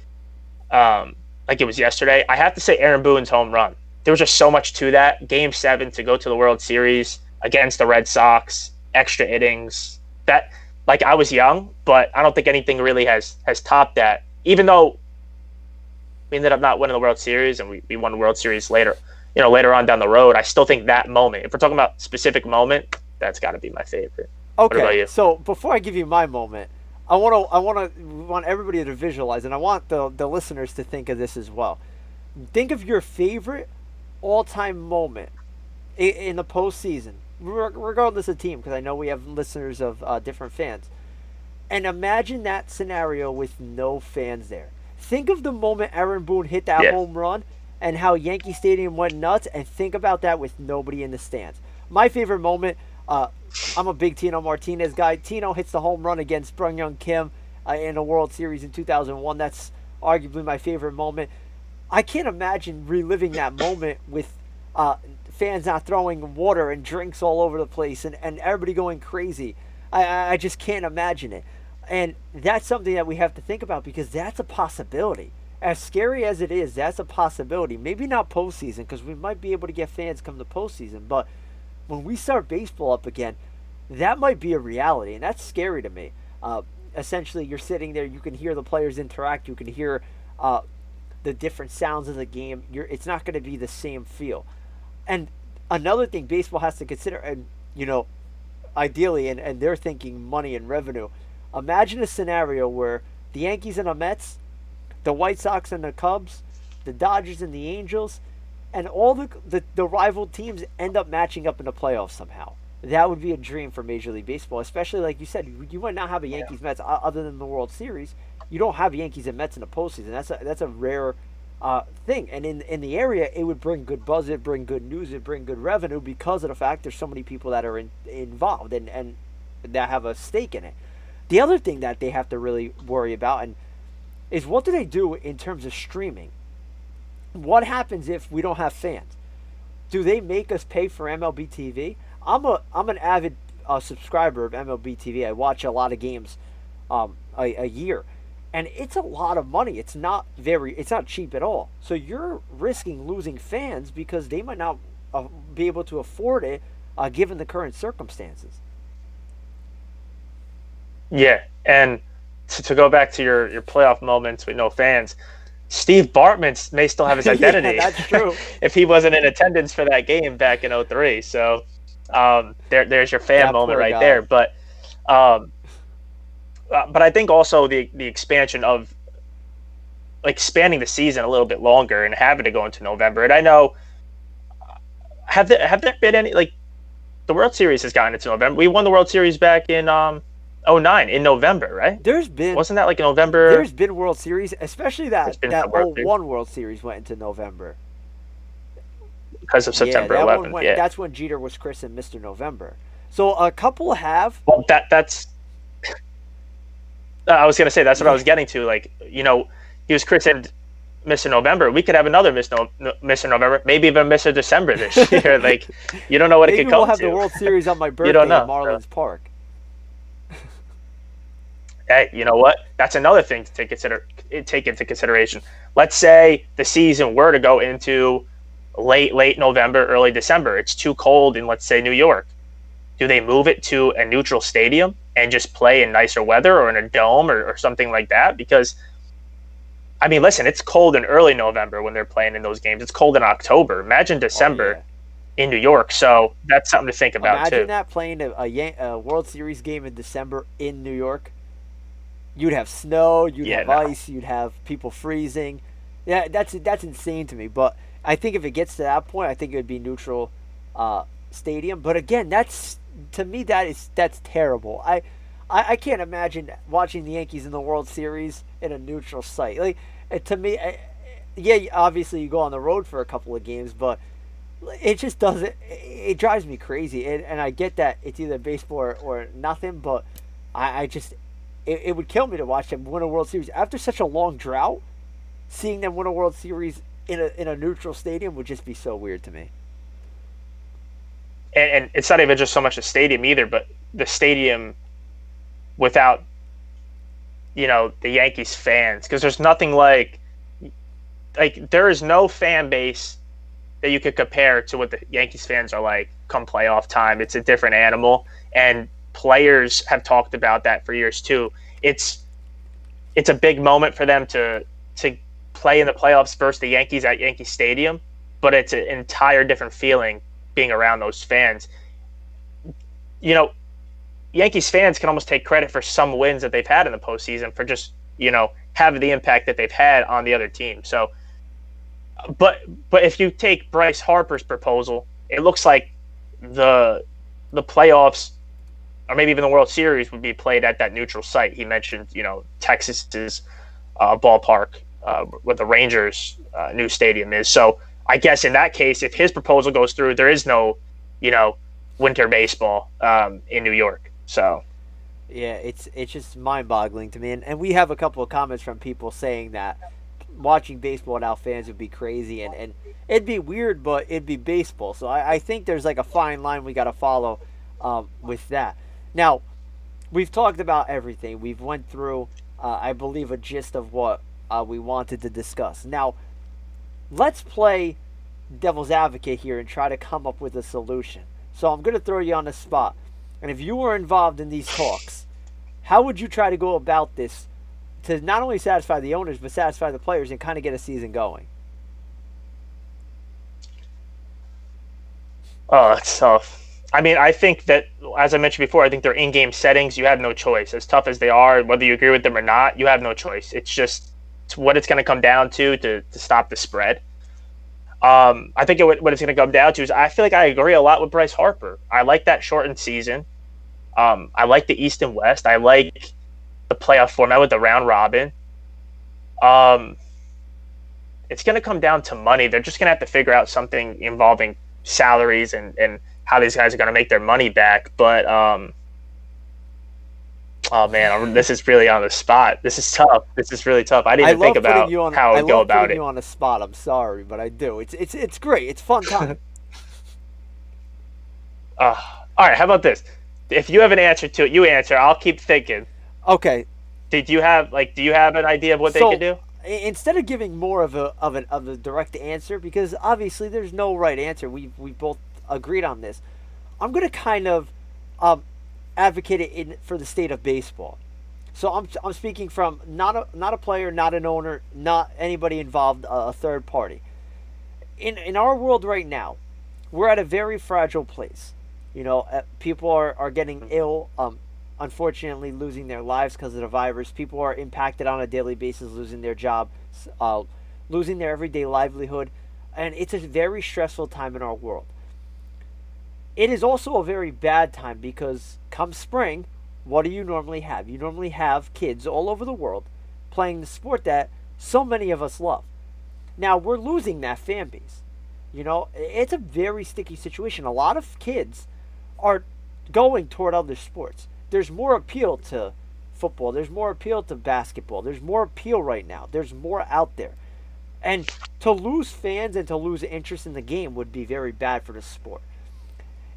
like it was yesterday. I have to say Aaron Boone's home run. There was just so much to that. Game 7 to go to the World Series against the Red Sox, extra innings. That, like, I was young, but I don't think anything really has topped that. Even though we ended up not winning the World Series, and we won the World Series later on down the road, I still think that moment, if we're talking about specific moment, that's got to be my favorite. Okay, what about you? So before I give you my moment, I want everybody to visualize, and I want the listeners to think of this as well. Think of your favorite all-time moment in the postseason, regardless of team, because I know we have listeners of different fans. And imagine that scenario with no fans there. Think of the moment Aaron Boone hit that home run and how Yankee Stadium went nuts, and think about that with nobody in the stands. My favorite moment, I'm a big Tino Martinez guy. Tino hits the home run against Brung-Young Kim in the World Series in 2001. That's arguably my favorite moment. I can't imagine reliving that moment with fans not throwing water and drinks all over the place and everybody going crazy. I just can't imagine it. And that's something that we have to think about, because that's a possibility. As scary as it is, that's a possibility. Maybe not postseason, because we might be able to get fans come to postseason, but when we start baseball up again, that might be a reality, and that's scary to me. Essentially, you're sitting there, you can hear the players interact, you can hear the different sounds of the game. It's not going to be the same feel. And another thing baseball has to consider, and ideally, and they're thinking money and revenue. Imagine a scenario where the Yankees and the Mets, the White Sox and the Cubs, the Dodgers and the Angels, and all the rival teams end up matching up in the playoffs somehow. That would be a dream for Major League Baseball, especially like you said, you might not have a Yankees-Mets other than the World Series. You don't have Yankees and Mets in the postseason. That's a rare thing. And in the area, it would bring good buzz, it'd bring good news, it'd bring good revenue, because of the fact there's so many people that are involved and that have a stake in it. The other thing that they have to really worry about is what do they do in terms of streaming? What happens if we don't have fans? Do they make us pay for MLB TV? I'm an avid a subscriber of MLB TV. I watch a lot of games a year, and it's a lot of money. It's not cheap at all. So you're risking losing fans because they might not be able to afford it given the current circumstances. Yeah, and to go back to your playoff moments with no fans, Steve Bartman may still have his identity. Yeah, that's true. If he wasn't in attendance for that game back in 03. So there's your fan moment right there. But I think also the expansion of expanding the season a little bit longer and having to go into November. And I know, have there been any, the World Series has gotten into November. We won the World Series back in 09 in November, right? Wasn't that like November? There's been World Series, especially that 01 World Series went into November because of September 11th. That's when Jeter was christened Mr. November. So a couple have. Well, that's. I was gonna say that's what I was getting to. He was christened Mr. November. We could have another Mr. November, maybe even Mr. December this year. You don't know what it could come to. Maybe we'll have the World Series on my birthday at Marlins Park. Hey, you know what? That's another thing to take into consideration. Let's say the season were to go into late November, early December. It's too cold in, let's say, New York. Do they move it to a neutral stadium and just play in nicer weather or in a dome or something like that? Because, I mean, listen, it's cold in early November when they're playing in those games. It's cold in October. Imagine December in New York. So that's something to think about, too. Imagine that playing a World Series game in December in New York. You'd have snow, you'd have ice, you'd have people freezing. Yeah, that's insane to me. But I think if it gets to that point, I think it would be neutral stadium. But again, that's terrible. I can't imagine watching the Yankees in the World Series in a neutral site. To me, obviously you go on the road for a couple of games, but it just doesn't. It drives me crazy. And I get that it's either baseball or nothing, but I just. It would kill me to watch them win a World Series after such a long drought. Seeing them win a World Series in a neutral stadium would just be so weird to me. And it's not even just so much the stadium either, but the stadium without, the Yankees fans, because there's nothing like there is no fan base that you could compare to what the Yankees fans are like come playoff time. It's a different animal, and players have talked about that for years too. It's a big moment for them to play in the playoffs versus the Yankees at Yankee Stadium, but it's an entire different feeling being around those fans. Yankees fans can almost take credit for some wins that they've had in the postseason for just, having the impact that they've had on the other team. So, but if you take Bryce Harper's proposal, it looks like the playoffs, or maybe even the World Series, would be played at that neutral site. He mentioned, Texas's ballpark, where the Rangers' new stadium is. So I guess in that case, if his proposal goes through, there is no, winter baseball in New York. So yeah, it's just mind-boggling to me. And we have a couple of comments from people saying that watching baseball without fans would be crazy, and it'd be weird, but it'd be baseball. So I think there's a fine line we got to follow with that. Now, we've talked about everything. We've went through, I believe, a gist of what we wanted to discuss. Now, let's play devil's advocate here and try to come up with a solution. So I'm going to throw you on the spot. And if you were involved in these talks, how would you try to go about this to not only satisfy the owners, but satisfy the players and kind of get a season going? Oh, that's tough. I mean, I think that, as I mentioned before, I think they're in-game settings. You have no choice. As tough as they are, whether you agree with them or not, you have no choice. It's what it's going to come down to stop the spread. I think what it's going to come down to is I feel like I agree a lot with Bryce Harper. I like that shortened season. I like the East and West. I like the playoff format with the round robin. It's going to come down to money. They're just going to have to figure out something involving salaries and how these guys are going to make their money back. But, oh man, this is really on the spot. This is tough. This is really tough. I didn't even think about how I would go about it. You on the spot. I'm sorry, but I do. It's great. It's fun time. All right. How about this? If you have an answer to it, you answer. I'll keep thinking. Okay. Do you have an idea of what they could do? Instead of giving more of a direct answer, because obviously there's no right answer, we both agreed on this. I'm gonna kind of advocate it for the state of baseball. So I'm speaking from not a player, not an owner, not anybody involved, a third party. In our world right now, we're at a very fragile place. You know, people are getting ill, unfortunately losing their lives because of the virus. People are impacted on a daily basis, losing their job, losing their everyday livelihood, and it's a very stressful time in our world. It is also a very bad time because come spring, what do you normally have? You normally have kids all over the world playing the sport that so many of us love. Now, we're losing that fan base. You know, it's a very sticky situation. A lot of kids are going toward other sports. There's more appeal to football. There's more appeal to basketball. There's more appeal right now. There's more out there. And to lose fans and to lose interest in the game would be very bad for the sport.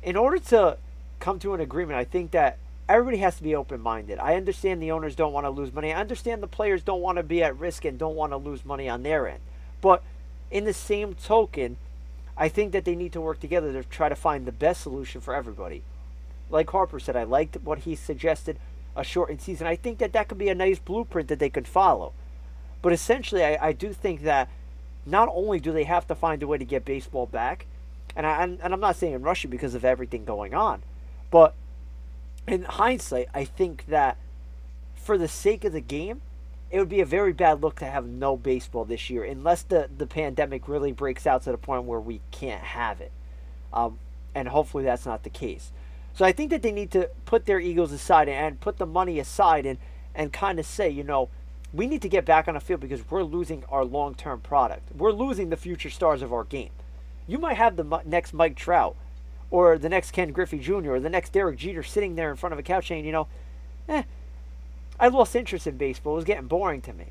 In order to come to an agreement, I think that everybody has to be open-minded. I understand the owners don't want to lose money. I understand the players don't want to be at risk and don't want to lose money on their end. But in the same token, I think that they need to work together to try to find the best solution for everybody. Like Harper said, I liked what he suggested, a shortened season. I think that could be a nice blueprint that they could follow. But essentially, I do think that not only do they have to find a way to get baseball back, and I'm not saying rush it because of everything going on, but in hindsight, I think that for the sake of the game, it would be a very bad look to have no baseball this year unless the pandemic really breaks out to the point where we can't have it. And hopefully that's not the case. So I think that they need to put their egos aside and put the money aside and kind of say, you know, we need to get back on the field because we're losing our long-term product. We're losing the future stars of our game. You might have the next Mike Trout or the next Ken Griffey Jr. or the next Derek Jeter sitting there in front of a couch saying, you know, I lost interest in baseball. It was getting boring to me.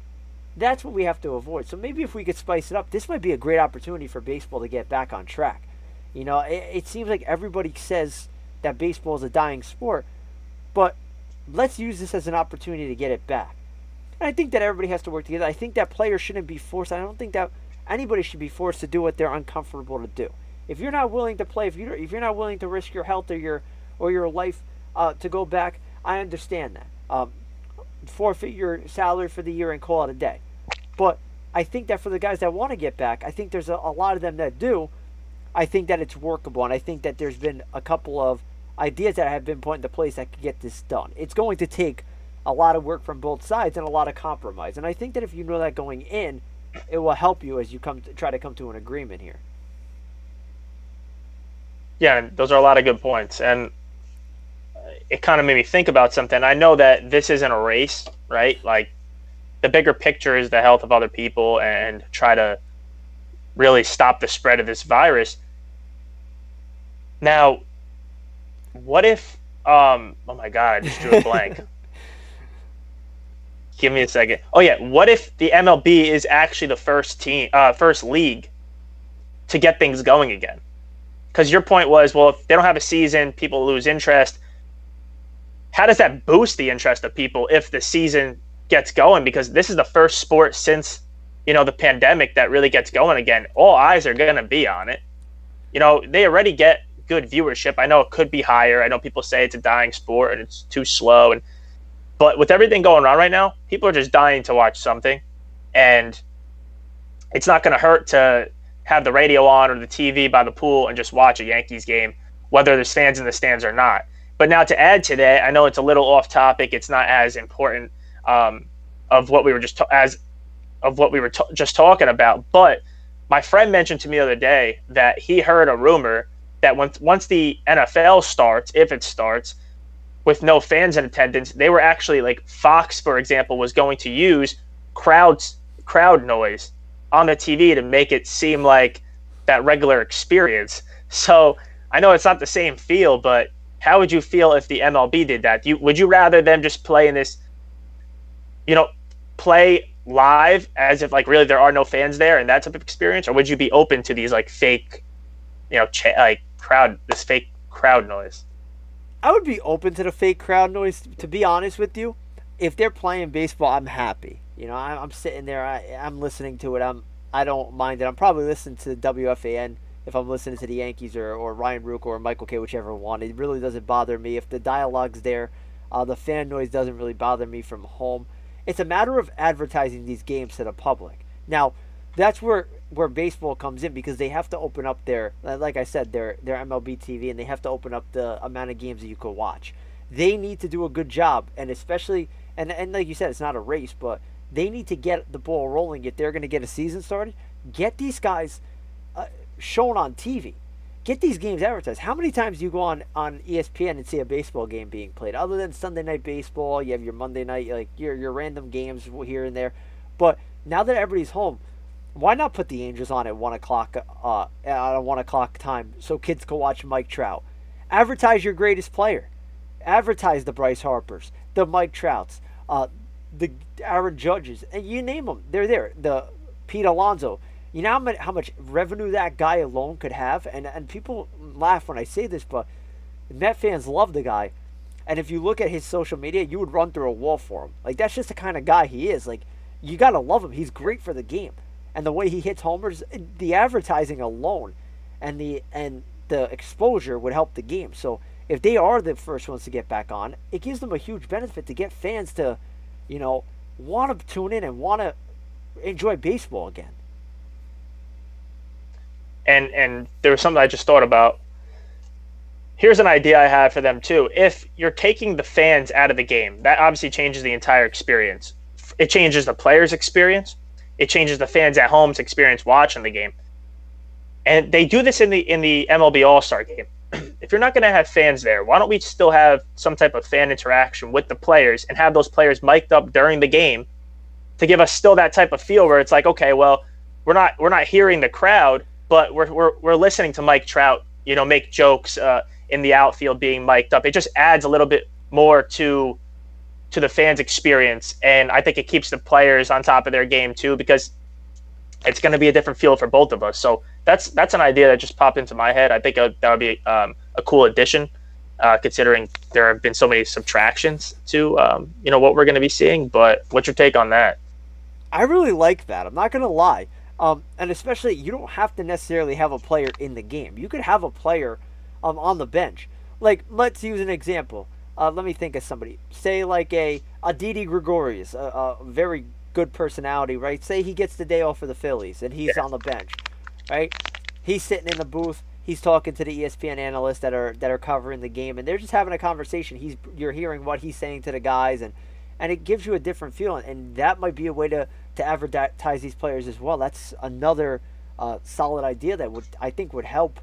That's what we have to avoid. So maybe if we could spice it up, this might be a great opportunity for baseball to get back on track. You know, it seems like everybody says that baseball is a dying sport, but let's use this as an opportunity to get it back. And I think that everybody has to work together. I think that players shouldn't be forced. I don't think that anybody should be forced to do what they're uncomfortable to do. If you're not willing to play, if you're not willing to risk your health or your life to go back, I understand that. Forfeit your salary for the year and call it a day. But I think that for the guys that want to get back, I think there's a lot of them that do. I think that it's workable, and I think that there's been a couple of ideas that have been put into place that could get this done. It's going to take a lot of work from both sides and a lot of compromise. And I think that if you know that going in, it will help you as you try to come to an agreement here. Yeah, those are a lot of good points. And it kind of made me think about something. I know that this isn't a race, right? Like, the bigger picture is the health of other people and try to really stop the spread of this virus. Now, what if, oh my God, I just drew a blank. Give me a second. Oh yeah, what if the MLB is actually the first league to get things going again? Because your point was, well, if they don't have a season, people lose interest. How does that boost the interest of people if the season gets going? Because this is the first sport since, you know, the pandemic that really gets going again. All eyes are going to be on it. You know, they already get good viewership. I know it could be higher. I know people say it's a dying sport and it's too slow. But with everything going on right now, people are just dying to watch something. And it's not going to hurt to have the radio on or the TV by the pool and just watch a Yankees game, whether there's fans in the stands or not. But now to add to that, I know it's a little off topic. It's not as important of what we were just talking about. But my friend mentioned to me the other day that he heard a rumor that once the NFL starts, if it starts, with no fans in attendance, they were actually, like Fox, for example, was going to use crowd noise on the TV to make it seem like that regular experience. So I know it's not the same feel, but how would you feel if the MLB did that? Would you rather them just play in this, you know, play live as if like really there are no fans there and that type of experience, or would you be open to these like fake, you know, fake crowd noise? I would be open to the fake crowd noise. To be honest with you, if they're playing baseball, I'm happy. I'm sitting there. I'm listening to it. I don't mind it. I'm probably listening to WFAN if I'm listening to the Yankees or Ryan Rook or Michael Kay, whichever one. It really doesn't bother me if the dialogue's there. The fan noise doesn't really bother me from home. It's a matter of advertising these games to the public. Now, that's where baseball comes in because they have to open up their, like I said, their MLB TV, and they have to open up the amount of games that you could watch. They need to do a good job, and especially, and like you said, it's not a race, but they need to get the ball rolling if they're going to get a season started. Get these guys shown on TV. Get these games advertised. How many times do you go on ESPN and see a baseball game being played? Other than Sunday night baseball, you have your Monday night, like your random games here and there. But now that everybody's home, why not put the Angels on at 1 o'clock at a 1 o'clock time so kids can watch Mike Trout? Advertise your greatest player. Advertise the Bryce Harpers, the Mike Trouts, the Aaron Judges, and you name them. They're there. The Pete Alonso. You know how much revenue that guy alone could have? And people laugh when I say this, but Met fans love the guy. And if you look at his social media, you would run through a wall for him. Like, that's just the kind of guy he is. Like, you got to love him. He's great for the game. And the way he hits homers, the advertising alone and the exposure would help the game. So if they are the first ones to get back on, it gives them a huge benefit to get fans to, want to tune in and want to enjoy baseball again. And there was something I just thought about. Here's an idea I have for them too. If you're taking the fans out of the game, that obviously changes the entire experience. It changes the players' experience. It changes the fans at home's experience watching the game. And they do this in the MLB All-Star game. If you're not going to have fans there, why don't we still have some type of fan interaction with the players and have those players mic'd up during the game to give us still that type of feel where it's like, okay, well, we're not hearing the crowd, but we're listening to Mike Trout, make jokes in the outfield being mic'd up. It just adds a little bit more to the fans' experience, and I think it keeps the players on top of their game too, because it's going to be a different feel for both of us. So that's an idea that just popped into my head. I think that would be a cool addition, considering there have been so many subtractions to what we're going to be seeing. But what's your take on that? I really like that. I'm not going to lie. And especially, you don't have to necessarily have a player in the game. You could have a player on the bench. Like, let's use an example. Let me think of somebody. Say like a Didi Gregorius, a very good personality, right? Say he gets the day off for the Phillies and he's on the bench, right? He's sitting in the booth. He's talking to the ESPN analysts that are covering the game, and they're just having a conversation. You're hearing what he's saying to the guys, and it gives you a different feeling. And that might be a way to advertise these players as well. That's another solid idea that I think would help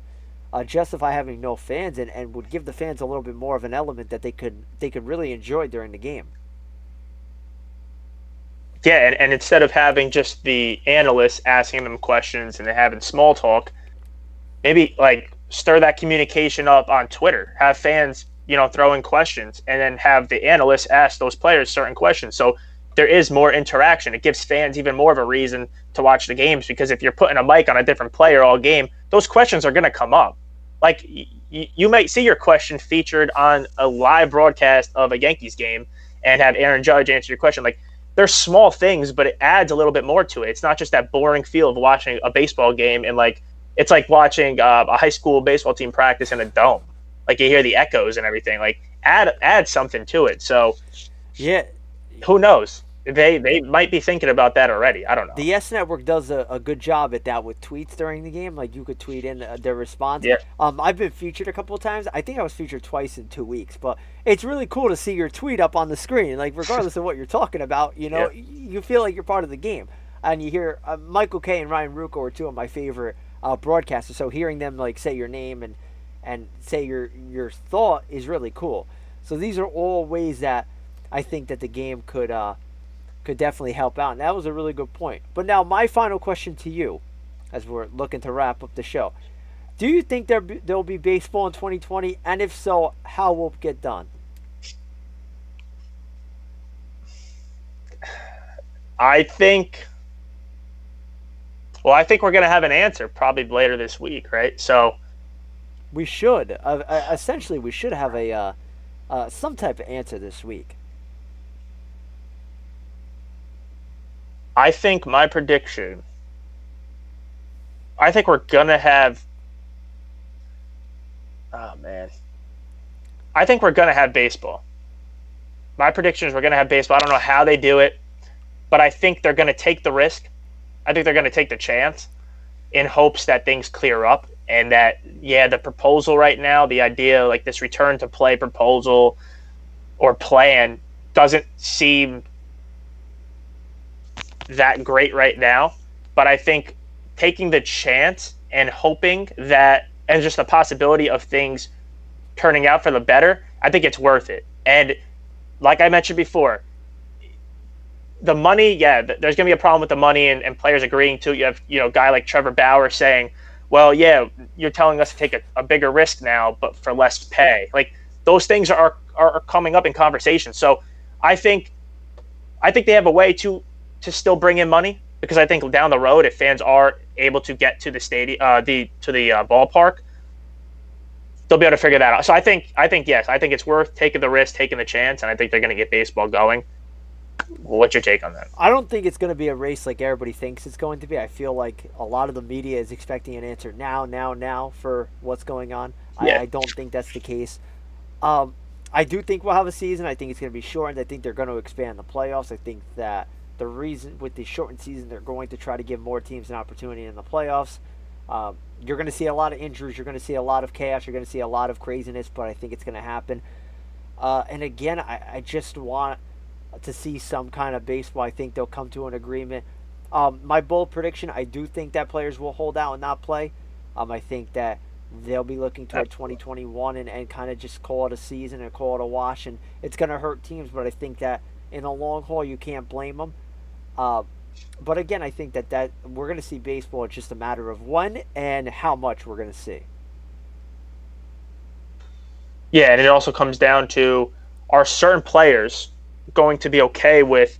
justify having no fans and would give the fans a little bit more of an element that they could really enjoy during the game. Yeah, and instead of having just the analysts asking them questions and then having small talk, maybe like stir that communication up on Twitter. Have fans, throw in questions, and then have the analysts ask those players certain questions. So there is more interaction. It gives fans even more of a reason to watch the games, because if you're putting a mic on a different player all game, those questions are going to come up. Like, you might see your question featured on a live broadcast of a Yankees game and have Aaron Judge answer your question. Like, they're small things, but it adds a little bit more to it. It's not just that boring feel of watching a baseball game, and like it's like watching a high school baseball team practice in a dome. Like, you hear the echoes and everything. Like, add something to it. So, yeah, who knows? They might be thinking about that already. I don't know. The Yes Network does a good job at that with tweets during the game. Like, you could tweet in their response. Yeah. I've been featured a couple of times. I think I was featured twice in 2 weeks. But it's really cool to see your tweet up on the screen. Like, regardless of what you're talking about, you feel like you're part of the game. And you hear Michael Kay and Ryan Ruocco are two of my favorite broadcasters. So hearing them like say your name and say your thought is really cool. So these are all ways that I think that the game could definitely help out. And that was a really good point. But now my final question to you, as we're looking to wrap up the show. Do you think there'll be baseball in 2020? And if so, how will it get done? I think we're going to have an answer probably later this week, right? So we should. Essentially, we should have some type of answer this week. I think my prediction. I think we're gonna have. Oh man. I think we're gonna have baseball. My prediction is we're gonna have baseball. I don't know how they do it, but I think they're gonna take the risk. I think they're gonna take the chance in hopes that things clear up and that the proposal right now, the idea like this return to play proposal or plan doesn't seem that great right now. But I think taking the chance and hoping that, and just the possibility of things turning out for the better, I think it's worth it. And like I mentioned before, the money, there's going to be a problem with the money and players agreeing to it. You have, a guy like Trevor Bauer saying, well, you're telling us to take a bigger risk now, but for less pay. Like, those things are coming up in conversation. So I think they have a way to still bring in money, because I think down the road, if fans are able to get to the stadium, the ballpark, they'll be able to figure that out. So I think yes, I think it's worth taking the risk, taking the chance, and I think they're going to get baseball going. What's your take on that? I don't think it's going to be a race like everybody thinks it's going to be. I feel like a lot of the media is expecting an answer now for what's going on. Yeah. I don't think that's the case. I do think we'll have a season. I think it's going to be shortened. I think they're going to expand the playoffs. I think that the reason with the shortened season, they're going to try to give more teams an opportunity in the playoffs. You're going to see a lot of injuries. You're going to see a lot of chaos. You're going to see a lot of craziness, but I think it's going to happen. And again, I just want to see some kind of baseball. I think they'll come to an agreement. My bold prediction, I do think that players will hold out and not play. I think that they'll be looking toward 2021 and kind of just call it a season and call it a wash. And it's going to hurt teams, but I think that in the long haul, you can't blame them. But again, I think that we're going to see baseball. It's just a matter of when and how much we're going to see. Yeah, and it also comes down to, are certain players going to be okay with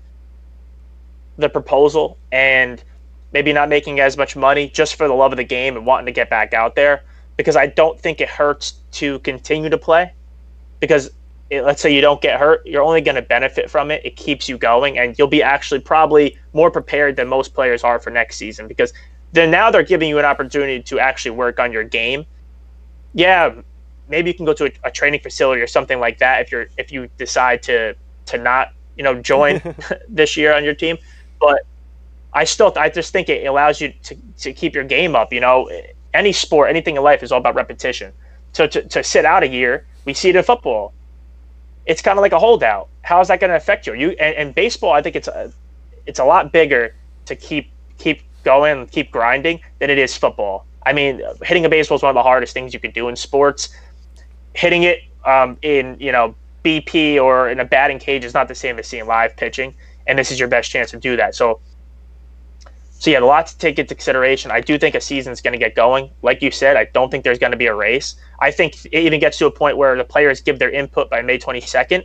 the proposal and maybe not making as much money just for the love of the game and wanting to get back out there? Because I don't think it hurts to continue to play, because let's say you don't get hurt, you're only going to benefit from it. It keeps you going, and you'll be actually probably more prepared than most players are for next season, because now they're giving you an opportunity to actually work on your game. Yeah, maybe you can go to a training facility or something like that if you decide to not join this year on your team. But I just think it allows you to keep your game up. Any sport, anything in life is all about repetition. So to sit out a year, we see it in football. It's kind of like a holdout. How is that going to affect you? And baseball, I think it's a lot bigger to keep going, keep grinding than it is football. I mean, hitting a baseball is one of the hardest things you can do in sports. Hitting it in BP or in a batting cage is not the same as seeing live pitching, and this is your best chance to do that. So yeah, a lot to take into consideration. I do think a season's going to get going. Like you said, I don't think there's going to be a race. I think it even gets to a point where the players give their input by May 22nd.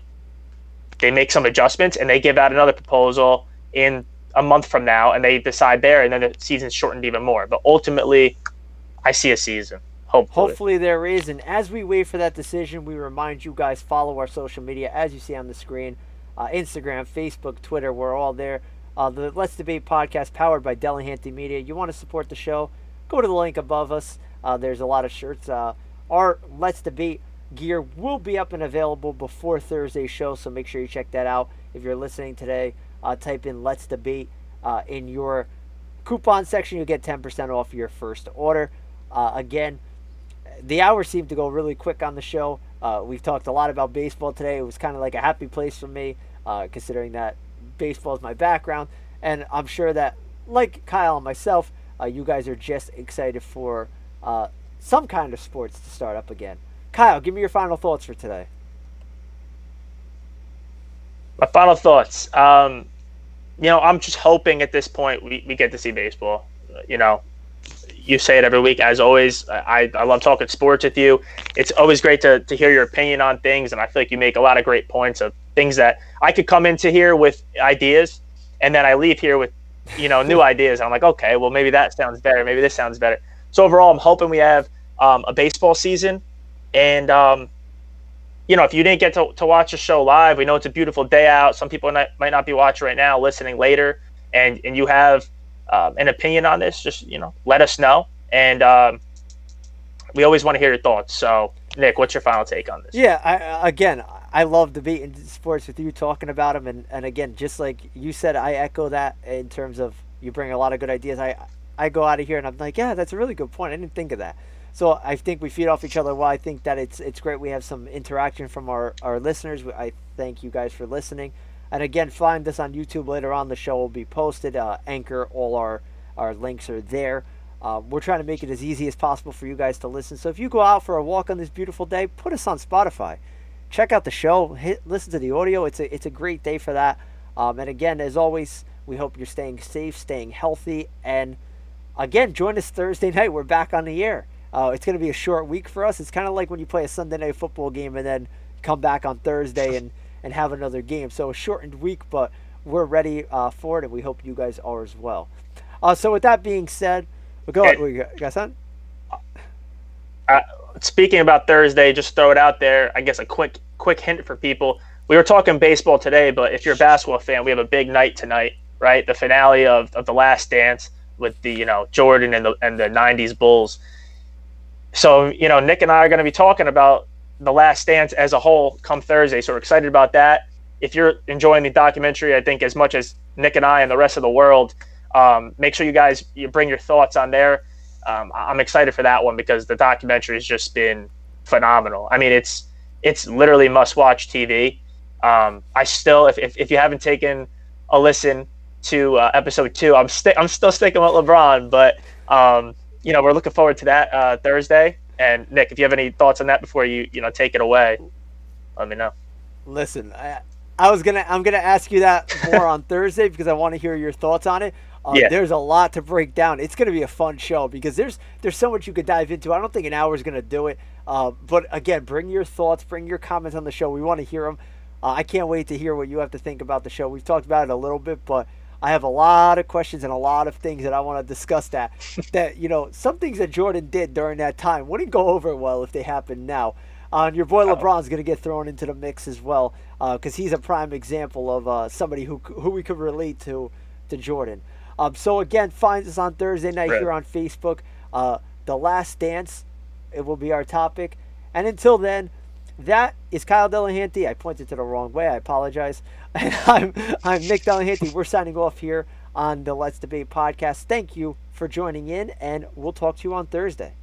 They make some adjustments, and they give out another proposal in a month from now, and they decide there, and then the season's shortened even more. But ultimately, I see a season. Hopefully there is. And as we wait for that decision, we remind you guys, follow our social media as you see on the screen. Instagram, Facebook, Twitter, we're all there. The Let's Debate podcast, powered by Delahanty Media. You want to support the show, go to the link above us. There's a lot of shirts. Our Let's Debate gear will be up and available before Thursday's show, so make sure you check that out. If you're listening today, type in Let's Debate in your coupon section. You'll get 10% off your first order. Again, the hours seem to go really quick on the show. We've talked a lot about baseball today. It was kind of like a happy place for me, considering that baseball is my background. And I'm sure that, like Kyle and myself, you guys are just excited for some kind of sports to start up again. Kyle, give me your final thoughts for today. My final thoughts. I'm just hoping at this point we get to see baseball. You say it every week, as always. I love talking sports with you. It's always great to hear your opinion on things, and I feel like you make a lot of great points of things that I could come into here with ideas, and then I leave here with new ideas. And I'm like, okay, well, maybe that sounds better. Maybe this sounds better. So overall, I'm hoping we have a baseball season, and if you didn't get to watch the show live, we know it's a beautiful day out. Some people might not be watching right now, listening later, and you have an opinion on this, just, let us know. And we always want to hear your thoughts. So, Nick, what's your final take on this? Yeah, I love debating sports with you, talking about them. And again, just like you said, I echo that in terms of you bring a lot of good ideas. I go out of here and I'm like, yeah, that's a really good point. I didn't think of that. So I think we feed off each other well. I think that it's great we have some interaction from our listeners. I thank you guys for listening. And again, find us on YouTube later on. The show will be posted. Anchor, all our links are there. We're trying to make it as easy as possible for you guys to listen. So if you go out for a walk on this beautiful day, put us on Spotify. Check out the show. Listen to the audio. It's a great day for that. And again, as always, we hope you're staying safe, staying healthy. And again, join us Thursday night. We're back on the air. It's going to be a short week for us. It's kind of like when you play a Sunday night football game and then come back on Thursday and have another game. So a shortened week, but we're ready for it, and we hope you guys are as well. So with that being said, go ahead. You got something? Speaking about Thursday, just throw it out there. I guess a quick hint for people. We were talking baseball today, but if you're a basketball fan, we have a big night tonight, right? The finale of The Last Dance with the Jordan and the 90s Bulls. So, Nick and I are going to be talking about The Last Dance as a whole come Thursday. So we're excited about that. If you're enjoying the documentary, I think as much as Nick and I and the rest of the world, make sure you bring your thoughts on there. I'm excited for that one because the documentary has just been phenomenal. I mean, it's literally must-watch TV. I still, if you haven't taken a listen to episode 2, I'm still sticking with LeBron, but we're looking forward to that Thursday. And Nick, if you have any thoughts on that before you take it away, let me know. Listen, I'm gonna ask you that more on Thursday because I want to hear your thoughts on it. There's a lot to break down. It's gonna be a fun show because there's so much you could dive into. I don't think an hour is gonna do it. But again, bring your thoughts, bring your comments on the show. We want to hear them. I can't wait to hear what you have to think about the show. We've talked about it a little bit, but I have a lot of questions and a lot of things that I want to discuss that some things that Jordan did during that time wouldn't go over well if they happened now. And your boy LeBron's going to get thrown into the mix as well because he's a prime example of somebody who we could relate to Jordan. So again, find us on Thursday night here on Facebook. The Last Dance, it will be our topic. And until then, that is Kyle Delahanty. I pointed to the wrong way. I apologize. And I'm Nick Delahanty. We're signing off here on the Let's Debate podcast. Thank you for joining in, and we'll talk to you on Thursday.